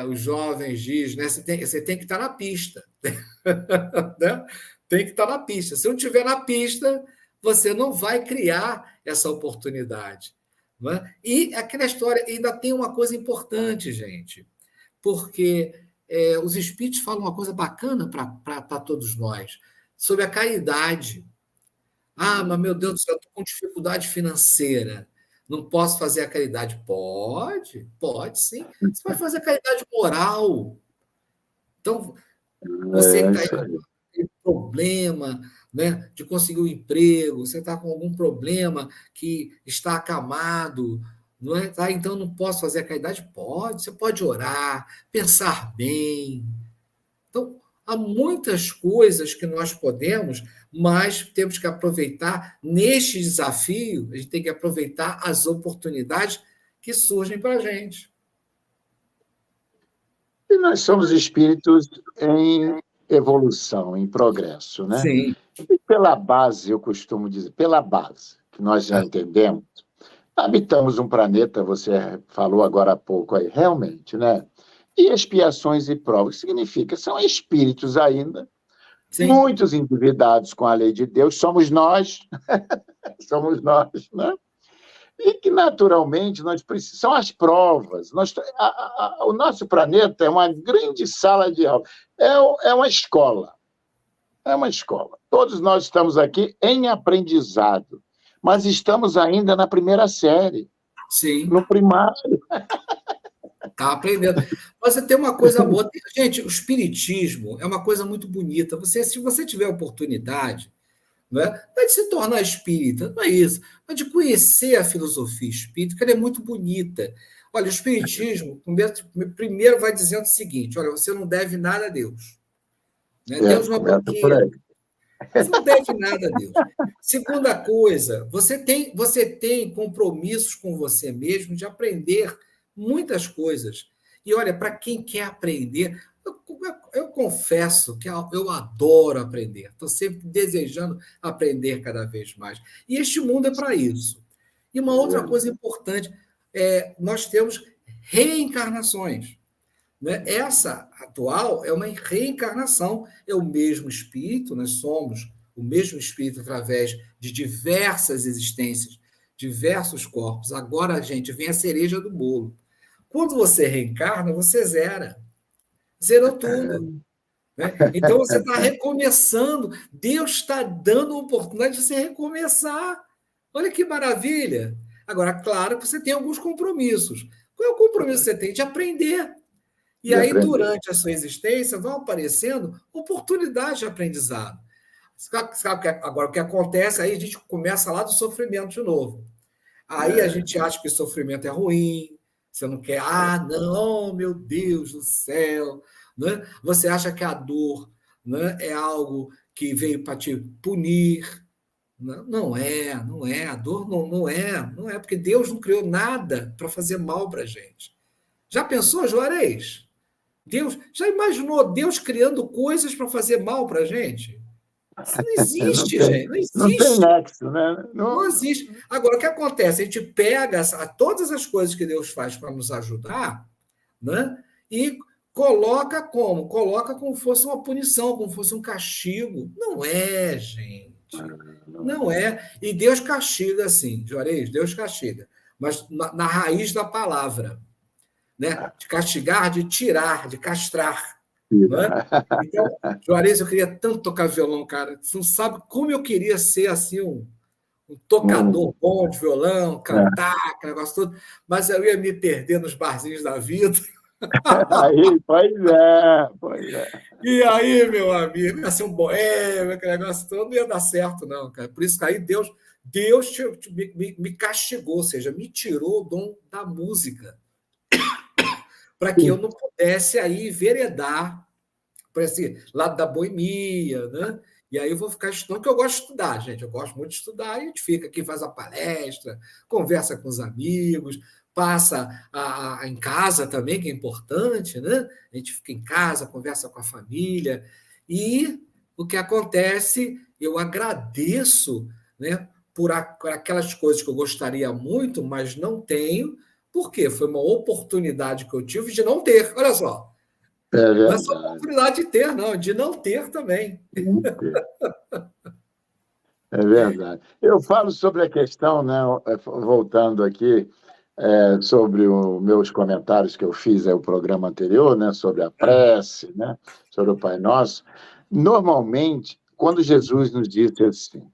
Speaker 3: os jovens dizem, né? Você tem que estar na pista. Né? Tem que estar na pista. Se não estiver na pista, você não vai criar essa oportunidade. Não é? E aquela história, ainda tem uma coisa importante, gente, porque os espíritos falam uma coisa bacana para todos nós, sobre a caridade. Ah, mas meu Deus do céu, eu estou com dificuldade financeira, não posso fazer a caridade. Pode sim. Você vai fazer a caridade moral. Então, você que está aí com problema, né, de conseguir um emprego, você está com algum problema que está acamado, não é? Tá? Então não posso fazer a caridade? Pode, você pode orar, pensar bem. Então, há muitas coisas que nós podemos, mas temos que aproveitar neste desafio, a gente tem que aproveitar as oportunidades que surgem para a gente.
Speaker 2: E nós somos espíritos em evolução, em progresso, né?
Speaker 3: Sim.
Speaker 2: E pela base, eu costumo dizer, pela base, que nós já entendemos, habitamos um planeta, você falou agora há pouco aí, realmente, né? E expiações e provas, significa, são espíritos ainda,
Speaker 3: Sim.
Speaker 2: muitos endividados com a lei de Deus, somos nós, né? E que, naturalmente, nós precisamos, são as provas. O nosso planeta é uma grande sala de aula, é uma escola. É uma escola. Todos nós estamos aqui em aprendizado, mas estamos ainda na primeira série.
Speaker 3: Sim.
Speaker 2: No primário.
Speaker 3: Está aprendendo. Você tem uma coisa boa. Gente, o espiritismo é uma coisa muito bonita. Se você tiver oportunidade, não é de se tornar espírita, não é isso, mas de conhecer a filosofia espírita, que ela é muito bonita. Olha, o espiritismo, primeiro vai dizendo o seguinte, olha, você não deve nada a Deus. Né? Deus não é banqueiro. Você não deve nada a Deus. Segunda coisa, você tem compromissos com você mesmo de aprender muitas coisas. E olha, para quem quer aprender, eu confesso que eu adoro aprender. Estou sempre desejando aprender cada vez mais. E este mundo é para isso. E uma outra coisa importante, nós temos reencarnações. Né? Essa atual é uma reencarnação, é o mesmo espírito, nós somos o mesmo espírito através de diversas existências, diversos corpos. Agora, gente, vem a cereja do bolo. Quando você reencarna, você zerou tudo. Né? Então, você está recomeçando, Deus está dando a oportunidade de você recomeçar. Olha que maravilha! Agora, claro que você tem alguns compromissos. Qual é o compromisso que você tem? De aprender. E aí, durante a sua existência, vão aparecendo oportunidades de aprendizado. Agora, o que acontece, aí a gente começa lá do sofrimento de novo. Aí a gente acha que o sofrimento é ruim, você não quer, não, meu Deus do céu. Né? Você acha que a dor, né, é algo que veio para te punir. Não é. A dor não é, porque Deus não criou nada para fazer mal para a gente. Já pensou, Juarez? Deus, já imaginou Deus criando coisas para fazer mal para a gente? Isso não existe, gente. Não existe.
Speaker 2: Não tem nexo, né?
Speaker 3: Não existe. Agora, o que acontece? A gente pega todas as coisas que Deus faz para nos ajudar, né? E coloca como? Coloca como fosse uma punição, como fosse um castigo. Não é, gente. Não é. E Deus castiga, assim, Juarez, Deus castiga. Mas na raiz da palavra. Né? De castigar, de tirar, de castrar. Né? Então, Juarez, eu queria tanto tocar violão, cara. Você não sabe como eu queria ser assim um tocador bom de violão, cantar, aquele negócio todo, mas eu ia me perder nos barzinhos da vida.
Speaker 2: Aí, pois é.
Speaker 3: E aí, meu amigo, ia ser um boêmio, aquele negócio todo, não ia dar certo, não, cara. Por isso que aí Deus me castigou, ou seja, me tirou o dom da música, para que eu não pudesse aí enveredar para esse lado da boemia, né? E aí eu vou ficar estudando, porque eu gosto de estudar, gente. Eu gosto muito de estudar, e a gente fica aqui, faz a palestra, conversa com os amigos, passa em casa também, que é importante, né? A gente fica em casa, conversa com a família. E o que acontece, eu agradeço, né, por aquelas coisas que eu gostaria muito, mas não tenho. Por quê? Foi uma oportunidade que eu tive de não ter. Olha só. Não é só oportunidade de ter, não, de não ter também.
Speaker 2: É verdade. Eu falo sobre a questão, né, voltando aqui, sobre os meus comentários que eu fiz no programa anterior, né, sobre a prece, né, sobre o Pai Nosso. Normalmente, quando Jesus nos disse assim,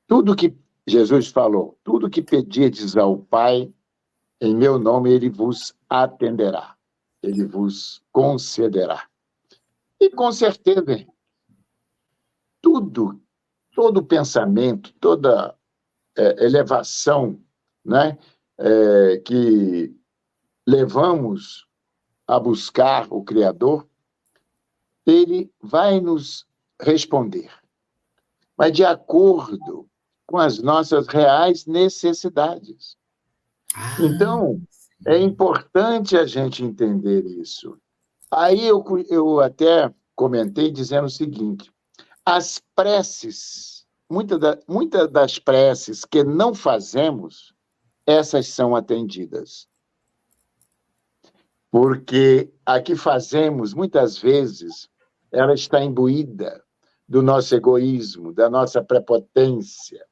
Speaker 2: tudo que Jesus falou, tudo que pedirdes ao Pai, em meu nome, ele vos atenderá, ele vos concederá. E, com certeza, todo pensamento, toda elevação, né, que levamos a buscar o Criador, ele vai nos responder, mas de acordo com as nossas reais necessidades. Então, é importante a gente entender isso. Aí eu até comentei dizendo o seguinte, as preces, muitas das preces que não fazemos, essas são atendidas. Porque a que fazemos, muitas vezes, ela está imbuída do nosso egoísmo, da nossa prepotência,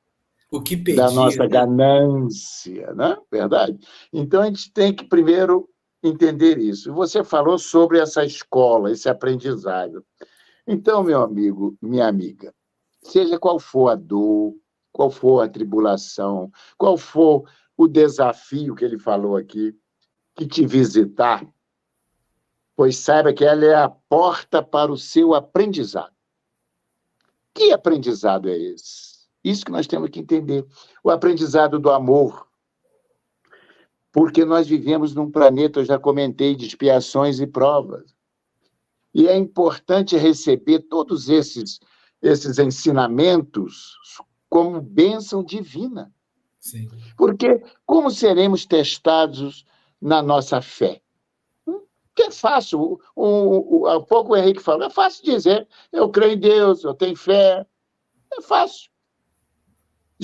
Speaker 2: da nossa ganância, não é verdade? Então, a gente tem que primeiro entender isso. Você falou sobre essa escola, esse aprendizado. Então, meu amigo, minha amiga, seja qual for a dor, qual for a tribulação, qual for o desafio que ele falou aqui, que te visitar, pois saiba que ela é a porta para o seu aprendizado. Que aprendizado é esse? Isso que nós temos que entender. O aprendizado do amor. Porque nós vivemos num planeta, eu já comentei, de expiações e provas. E é importante receber todos esses ensinamentos como bênção divina.
Speaker 3: Sim.
Speaker 2: Porque como seremos testados na nossa fé? Porque é fácil. Há pouco o Henrique falou, é fácil dizer, eu creio em Deus, eu tenho fé. É fácil.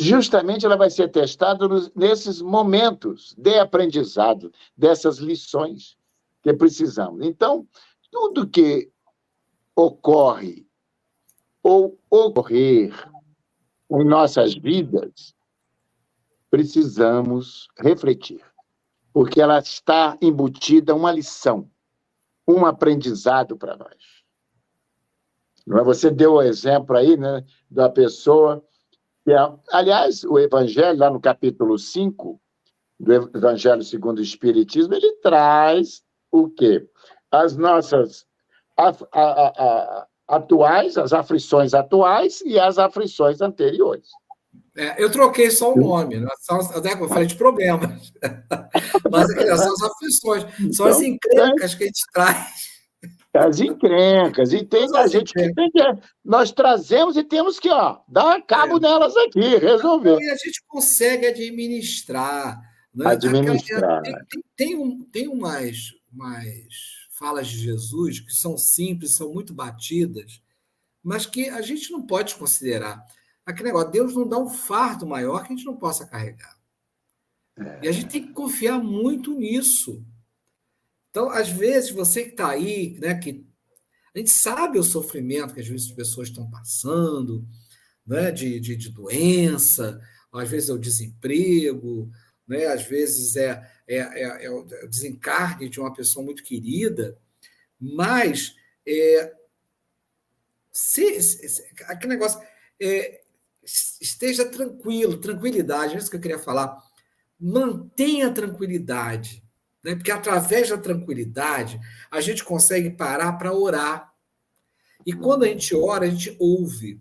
Speaker 2: Justamente ela vai ser testada nesses momentos de aprendizado, dessas lições que precisamos. Então, tudo que ocorre ou ocorrer em nossas vidas, precisamos refletir, porque ela está embutida uma lição, um aprendizado para nós. Você deu o exemplo aí, né, da pessoa... Aliás, o Evangelho, lá no capítulo 5, do Evangelho segundo o Espiritismo, ele traz o quê? As nossas atuais, as aflições atuais e as aflições anteriores.
Speaker 3: Eu troquei só o nome, né? Eu falei de problemas. Mas são as aflições, são as
Speaker 2: Então,
Speaker 3: encrencas que a gente traz.
Speaker 2: as encrencas. E tem a gente que tem que. Nós trazemos e temos que dar cabo nelas aqui, resolver.
Speaker 3: E a gente consegue administrar. Né?
Speaker 2: Administrar.
Speaker 3: Tem umas falas de Jesus que são simples, são muito batidas, mas que a gente não pode considerar. Aquele negócio, Deus não dá um fardo maior que a gente não possa carregar. E a gente tem que confiar muito nisso. Então, às vezes, você que está aí, né, que a gente sabe o sofrimento que às vezes as pessoas estão passando, né, de doença, às vezes é o desemprego, né, às vezes é o desencarne de uma pessoa muito querida, mas aquele negócio, esteja tranquilo, tranquilidade, é isso que eu queria falar. Mantenha a tranquilidade, né? Porque através da tranquilidade a gente consegue parar para orar. E quando a gente ora, a gente ouve.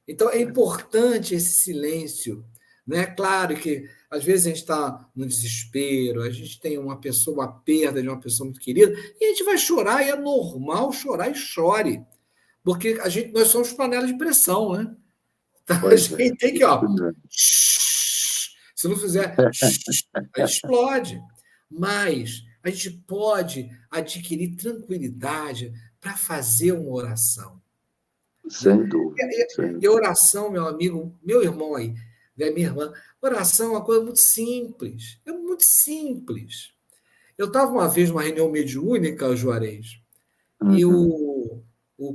Speaker 3: Então é importante esse silêncio, né? Claro que às vezes a gente está no desespero, a gente tem uma perda de uma pessoa muito querida, e a gente vai chorar, e é normal chorar e chore. Porque nós somos panela de pressão, né? Então, a gente tem que, se não fizer, aí explode. Mas a gente pode adquirir tranquilidade para fazer uma oração.
Speaker 2: Sem dúvida.
Speaker 3: E a oração, meu amigo, meu irmão aí, minha irmã, oração é uma coisa muito simples. É muito simples. Eu estava uma vez numa reunião mediúnica, Juarez, e o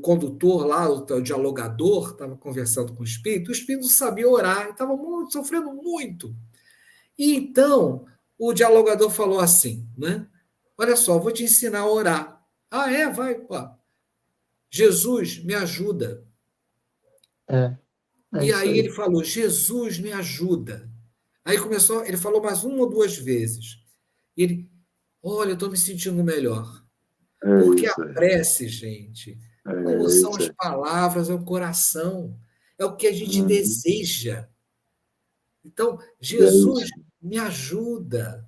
Speaker 3: condutor lá, o dialogador, estava conversando com o espírito não sabia orar, estava sofrendo muito. E então, o dialogador falou assim, né? Olha só, vou te ensinar a orar. Ah, vai, pô. Jesus, me ajuda. E aí ele falou, Jesus, me ajuda. Aí ele falou mais uma ou duas vezes. E ele, olha, eu estou me sentindo melhor. Porque a prece, gente, como são as palavras, é o coração, é o que a gente deseja. Então, Jesus, me ajuda.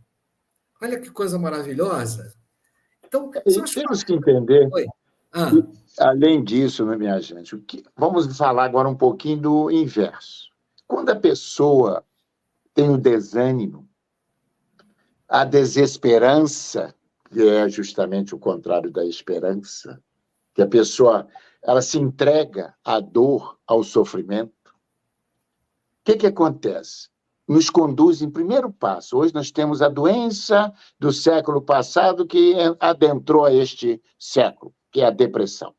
Speaker 3: Olha que coisa maravilhosa. Então,
Speaker 2: temos que entender, além disso, minha gente, vamos falar agora um pouquinho do inverso. Quando a pessoa tem o desânimo, a desesperança, que é justamente o contrário da esperança, que a pessoa ela se entrega à dor, ao sofrimento, o que acontece? Nos conduz em primeiro passo. Hoje nós temos a doença do século passado que adentrou a este século, que é a depressão.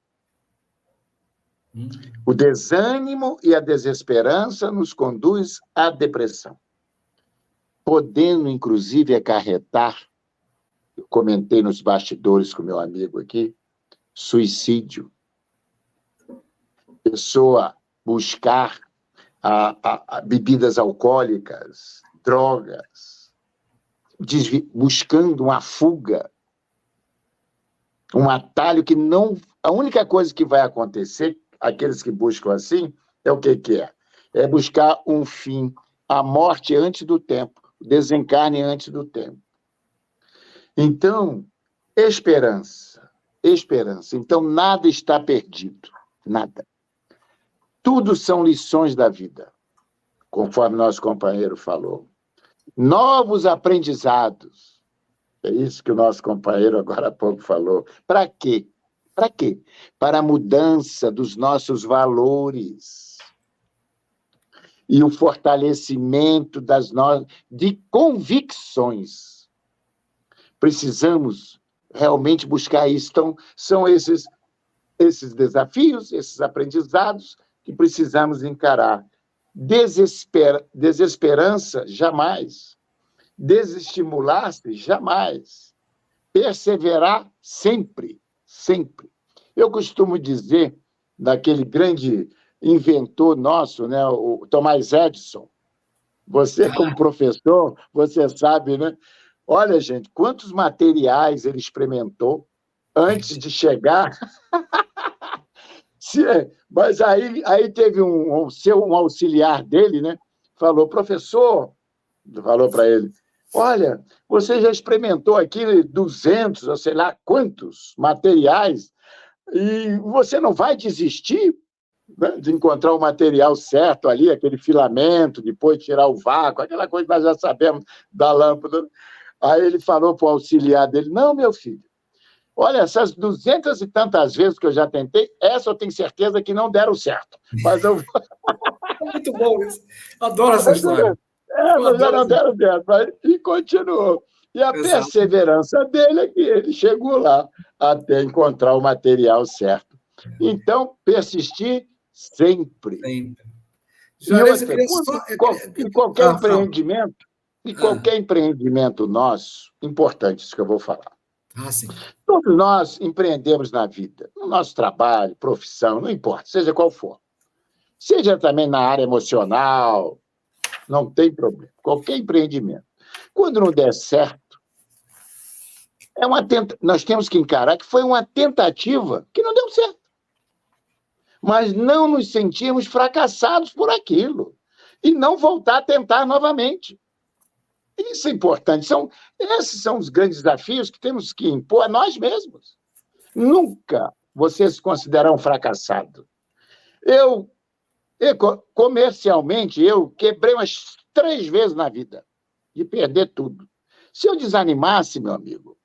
Speaker 2: O desânimo e a desesperança nos conduz à depressão, podendo, inclusive, acarretar, eu comentei nos bastidores com meu amigo aqui, suicídio. Pessoa buscar bebidas alcoólicas, drogas, buscando uma fuga, um atalho que não... A única coisa que vai acontecer, aqueles que buscam assim, é o que é? É buscar um fim, a morte antes do tempo, o desencarne antes do tempo. Então, esperança. Então, nada está perdido, nada. Tudo são lições da vida, conforme nosso companheiro falou. Novos aprendizados. É isso que o nosso companheiro agora há pouco falou. Para quê? Para quê? Para a mudança dos nossos valores e o fortalecimento de convicções. Precisamos realmente buscar isso. Então, são esses desafios, esses aprendizados que precisamos encarar. Desesperança, jamais. Desestimular-se, jamais. Perseverar, sempre, sempre. Eu costumo dizer, daquele grande inventor nosso, né, o Thomas Edison, Você, como professor, você sabe, né? Olha, gente, quantos materiais ele experimentou antes de chegar. Mas aí teve um auxiliar dele, né? Falou, professor, falou para ele, olha, você já experimentou aqui 200, ou sei lá quantos materiais, e você não vai desistir, né, de encontrar o material certo ali, aquele filamento, depois tirar o vácuo, aquela coisa que nós já sabemos da lâmpada. Aí ele falou para o auxiliar dele, não, meu filho, olha, essas 200 e tantas vezes que eu já tentei, essa eu tenho certeza que não deram certo. Mas eu...
Speaker 3: Muito bom isso. Adoro essa história.
Speaker 2: Mas já não deram certo. E continuou. E a perseverança dele é que ele chegou lá até encontrar o material certo. Então, persistir sempre.
Speaker 3: Sempre.
Speaker 2: Em qualquer empreendimento nosso, importante isso que eu vou falar.
Speaker 3: Sim.
Speaker 2: Todos nós empreendemos na vida, no nosso trabalho, profissão, não importa, seja qual for. Seja também na área emocional, não tem problema. Qualquer empreendimento. Quando não der certo, nós temos que encarar que foi uma tentativa que não deu certo. Mas não nos sentirmos fracassados por aquilo. E não voltar a tentar novamente. Isso é importante. Esses são os grandes desafios que temos que impor a nós mesmos. Nunca você se considerar um fracassado. Comercialmente, eu quebrei umas 3 vezes na vida de perder tudo. Se eu desanimasse, meu amigo,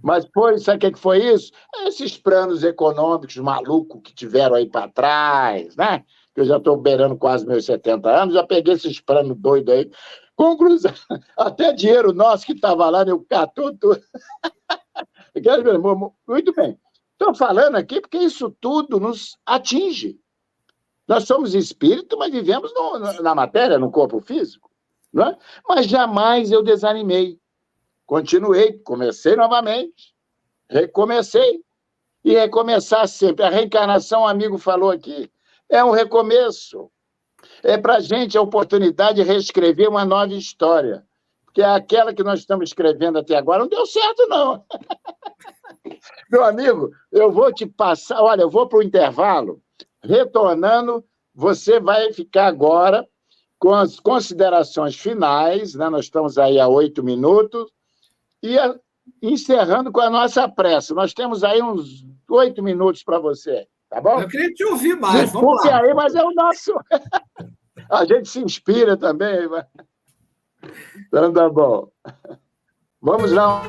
Speaker 2: mas sabe o que foi isso? Esses planos econômicos malucos que tiveram aí para trás, né? Que eu já estou beirando quase meus 70 anos, já peguei esses planos doidos aí. Conclusão, até dinheiro nosso que estava lá, eu catou tudo. Muito bem. Estou falando aqui porque isso tudo nos atinge. Nós somos espírito, mas vivemos na matéria, no corpo físico. Não é? Mas jamais eu desanimei. Continuei, comecei novamente, recomecei. E recomeçar sempre. A reencarnação, um amigo falou aqui, é um recomeço. É para a gente a oportunidade de reescrever uma nova história. Porque aquela que nós estamos escrevendo até agora não deu certo, não. Meu amigo, eu vou te passar... Olha, eu vou para o intervalo. Retornando, você vai ficar agora com as considerações finais, né? Nós estamos aí há 8 minutos, e encerrando com a nossa prece. Nós temos aí uns 8 minutos para você, tá bom?
Speaker 3: Eu queria te ouvir mais,
Speaker 2: Desculpe
Speaker 3: vamos lá.
Speaker 2: aí, mas é o nosso... A gente se inspira também. Mas... Então tá bom. Vamos lá.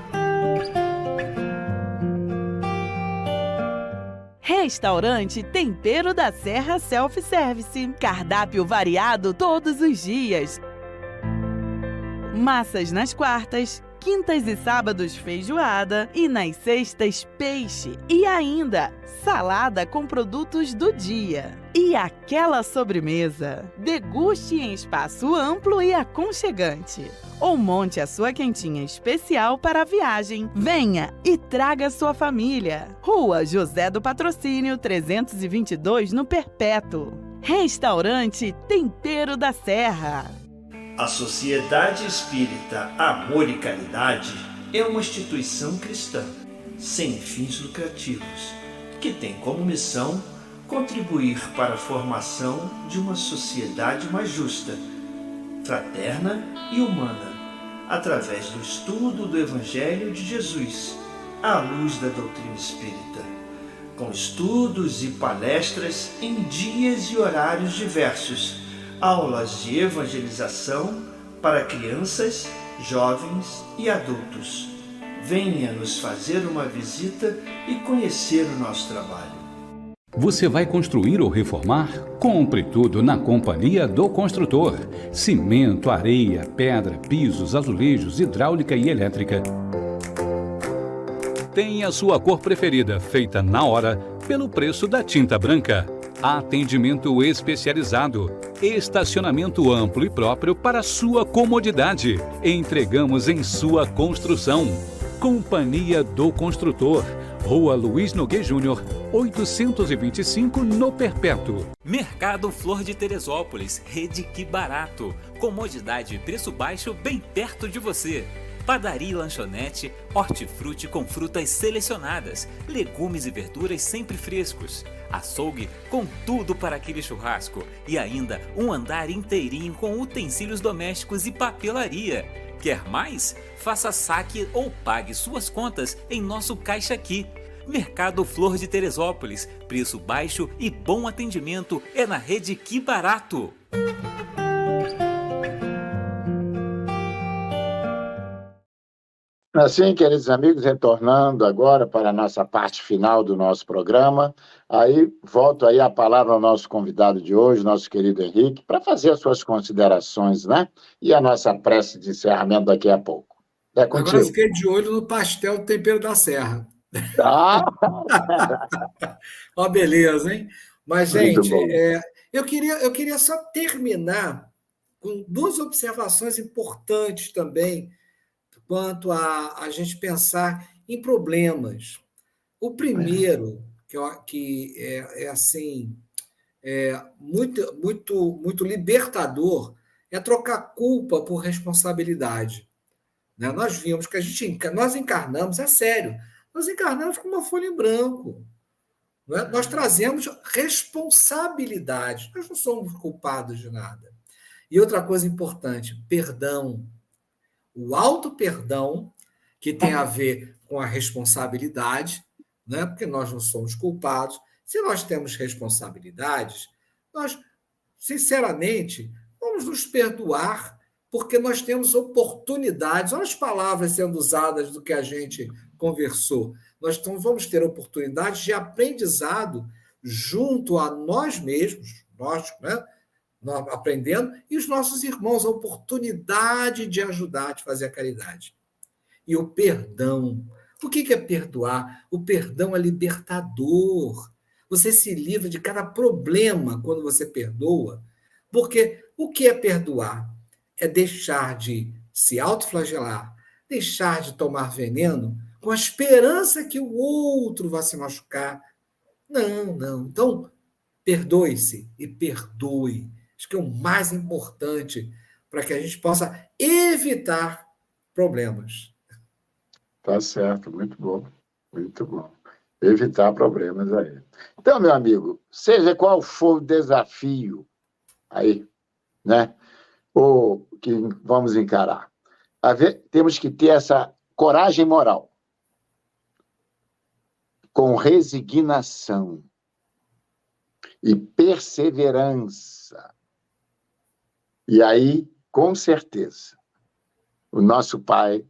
Speaker 4: Restaurante Tempero da Serra Self-Service. Cardápio variado todos os dias. Massas nas quartas, quintas e sábados feijoada e nas sextas peixe. E ainda salada com produtos do dia. E aquela sobremesa. Deguste em espaço amplo e aconchegante. Ou monte a sua quentinha especial para a viagem. Venha e traga sua família. Rua José do Patrocínio, 322, no Perpétuo. Restaurante Tempero da Serra.
Speaker 5: A Sociedade Espírita Amor e Caridade é uma instituição cristã, sem fins lucrativos, que tem como missão contribuir para a formação de uma sociedade mais justa, fraterna e humana, através do estudo do Evangelho de Jesus, à luz da doutrina espírita, com estudos e palestras em dias e horários diversos, aulas de evangelização para crianças, jovens e adultos. Venha nos fazer uma visita e conhecer o nosso trabalho.
Speaker 7: Você vai construir ou reformar? Compre tudo na Companhia do Construtor. Cimento, areia, pedra, pisos, azulejos, hidráulica e elétrica. Tenha a sua cor preferida, feita na hora, pelo preço da tinta branca. Atendimento especializado. Estacionamento amplo e próprio para sua comodidade. Entregamos em sua construção. Companhia do Construtor, Rua Luiz Nogueira Júnior, 825, no Perpétuo.
Speaker 8: Mercado Flor de Teresópolis, rede Que Barato. Comodidade e preço baixo bem perto de você. Padaria e lanchonete, hortifruti com frutas selecionadas, legumes e verduras sempre frescos. Açougue com tudo para aquele churrasco. E ainda um andar inteirinho com utensílios domésticos e papelaria. Quer mais? Faça saque ou pague suas contas em nosso Caixa Aqui. Mercado Flor de Teresópolis, preço baixo e bom atendimento é na rede Que Barato.
Speaker 2: Assim, queridos amigos, retornando agora para a nossa parte final do nosso programa, aí volto aí a palavra ao nosso convidado de hoje, nosso querido Henrique, para fazer as suas considerações, né? E a nossa prece de encerramento daqui a pouco. É contigo.
Speaker 3: Agora eu fiquei de olho no pastel Tempero da Serra.
Speaker 2: Ah!
Speaker 3: Ó, beleza, hein? Mas,
Speaker 2: Muito
Speaker 3: gente,
Speaker 2: bom.
Speaker 3: eu queria só terminar com duas observações importantes também quanto a gente pensar em problemas. O primeiro, que é assim, muito libertador, é trocar culpa por responsabilidade. Né? Nós vimos que nós encarnamos, é sério, nós encarnamos com uma folha em branco. Não é? Nós trazemos responsabilidade, nós não somos culpados de nada. E outra coisa importante, perdão. O auto-perdão, que tem a ver com a responsabilidade, né? Porque nós não somos culpados. Se nós temos responsabilidades, nós, sinceramente, vamos nos perdoar, porque nós temos oportunidades. Olha as palavras sendo usadas do que a gente conversou. Nós vamos ter oportunidades de aprendizado junto a nós mesmos, nós, né? Nós aprendendo, e os nossos irmãos, a oportunidade de ajudar, de fazer a caridade. E o perdão. O que é perdoar? O perdão é libertador. Você se livra de cada problema quando você perdoa. Porque o que é perdoar? É deixar de se autoflagelar, deixar de tomar veneno com a esperança que o outro vá se machucar. Não. Então, perdoe-se e perdoe. Acho que é o mais importante para que a gente possa evitar problemas.
Speaker 2: Tá certo, muito bom, muito bom. Evitar problemas aí. Então, meu amigo, seja qual for o desafio aí, né? Ou que vamos encarar, temos que ter essa coragem moral, com resignação e perseverança. E aí, com certeza, o nosso Pai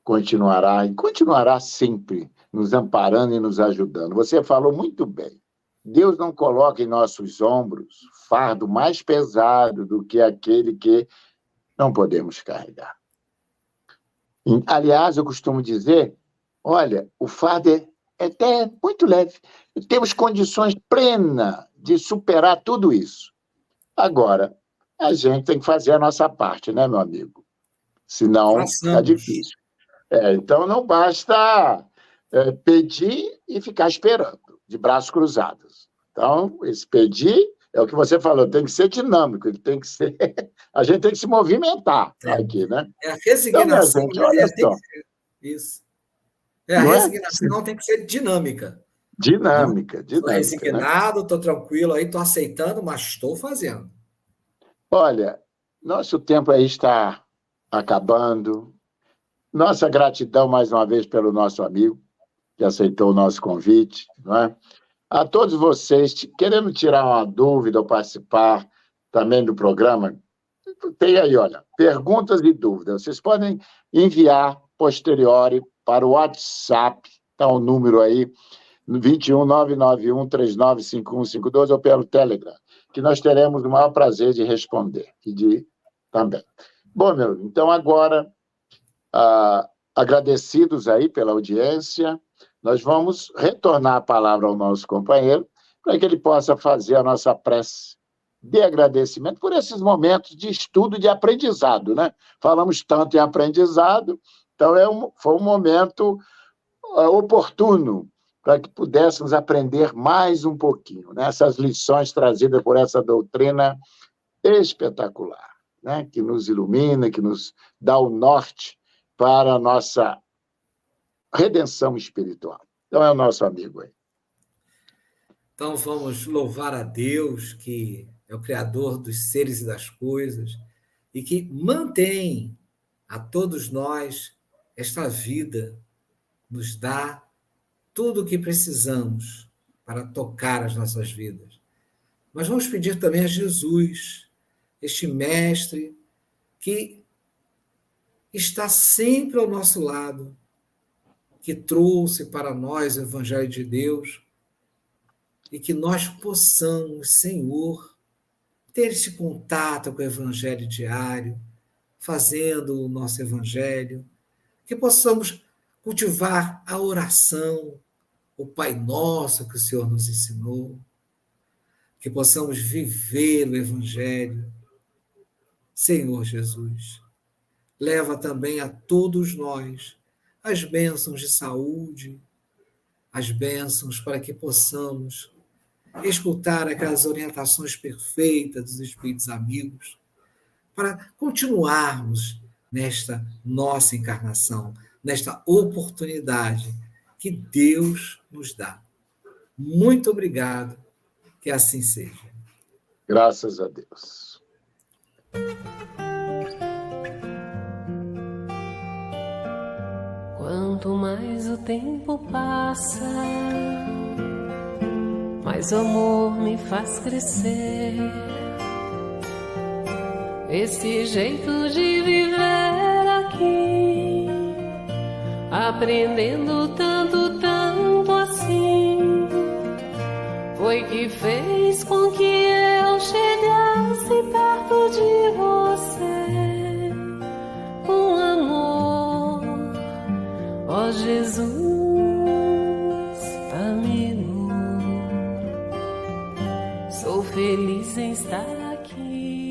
Speaker 2: continuará e continuará sempre nos amparando e nos ajudando. Você falou muito bem. Deus não coloca em nossos ombros fardo mais pesado do que aquele que não podemos carregar. Aliás, eu costumo dizer, olha, o fardo é até muito leve. Temos condições plenas de superar tudo isso. Agora, a gente tem que fazer a nossa parte, né, meu amigo? Senão, fica difícil. Então, não basta pedir e ficar esperando, de braços cruzados. Então, esse pedir é o que você falou, tem que ser dinâmico, ele tem que ser... a gente tem que se movimentar aqui, né?
Speaker 3: A resignação...
Speaker 2: Então, olha só.
Speaker 3: Isso. A resignação tem que ser dinâmica.
Speaker 2: Dinâmica.
Speaker 3: Estou resignado, estou tranquilo, aí estou aceitando, mas estou fazendo.
Speaker 2: Olha, nosso tempo aí está acabando. Nossa gratidão, mais uma vez, pelo nosso amigo, que aceitou o nosso convite, não é? A todos vocês, querendo tirar uma dúvida ou participar também do programa, tem aí, olha, perguntas e dúvidas. Vocês podem enviar posteriori para o WhatsApp, está o número aí, 21991395152, ou pelo Telegram, que nós teremos o maior prazer de responder e de também. Bom, então agora, agradecidos aí pela audiência, nós vamos retornar a palavra ao nosso companheiro para que ele possa fazer a nossa prece de agradecimento por esses momentos de estudo e de aprendizado, né? Falamos tanto em aprendizado, Então, foi um momento oportuno para que pudéssemos aprender mais um pouquinho, né? Essas lições trazidas por essa doutrina espetacular, né? Que nos ilumina, que nos dá o norte para a nossa redenção espiritual. Então, é o nosso amigo aí.
Speaker 3: Então, vamos louvar a Deus, que é o Criador dos seres e das coisas, e que mantém a todos nós esta vida, nos dá tudo o que precisamos para tocar as nossas vidas. Mas vamos pedir também a Jesus, este mestre que está sempre ao nosso lado, que trouxe para nós o Evangelho de Deus, e que nós possamos, Senhor, ter esse contato com o Evangelho diário, fazendo o nosso Evangelho, que possamos cultivar a oração, o Pai Nosso que o Senhor nos ensinou, que possamos viver o Evangelho. Senhor Jesus, leva também a todos nós as bênçãos de saúde, as bênçãos para que possamos escutar aquelas orientações perfeitas dos Espíritos amigos, para continuarmos nesta nossa encarnação, nesta oportunidade que Deus nos dá. Muito obrigado, que assim seja.
Speaker 2: Graças a Deus.
Speaker 1: Quanto mais o tempo passa, mais o amor me faz crescer. Esse jeito de viver aqui, aprendendo tanto, tanto assim, foi que fez com que eu chegasse perto de você, com amor, ó Jesus, amigo. Sou feliz em estar aqui.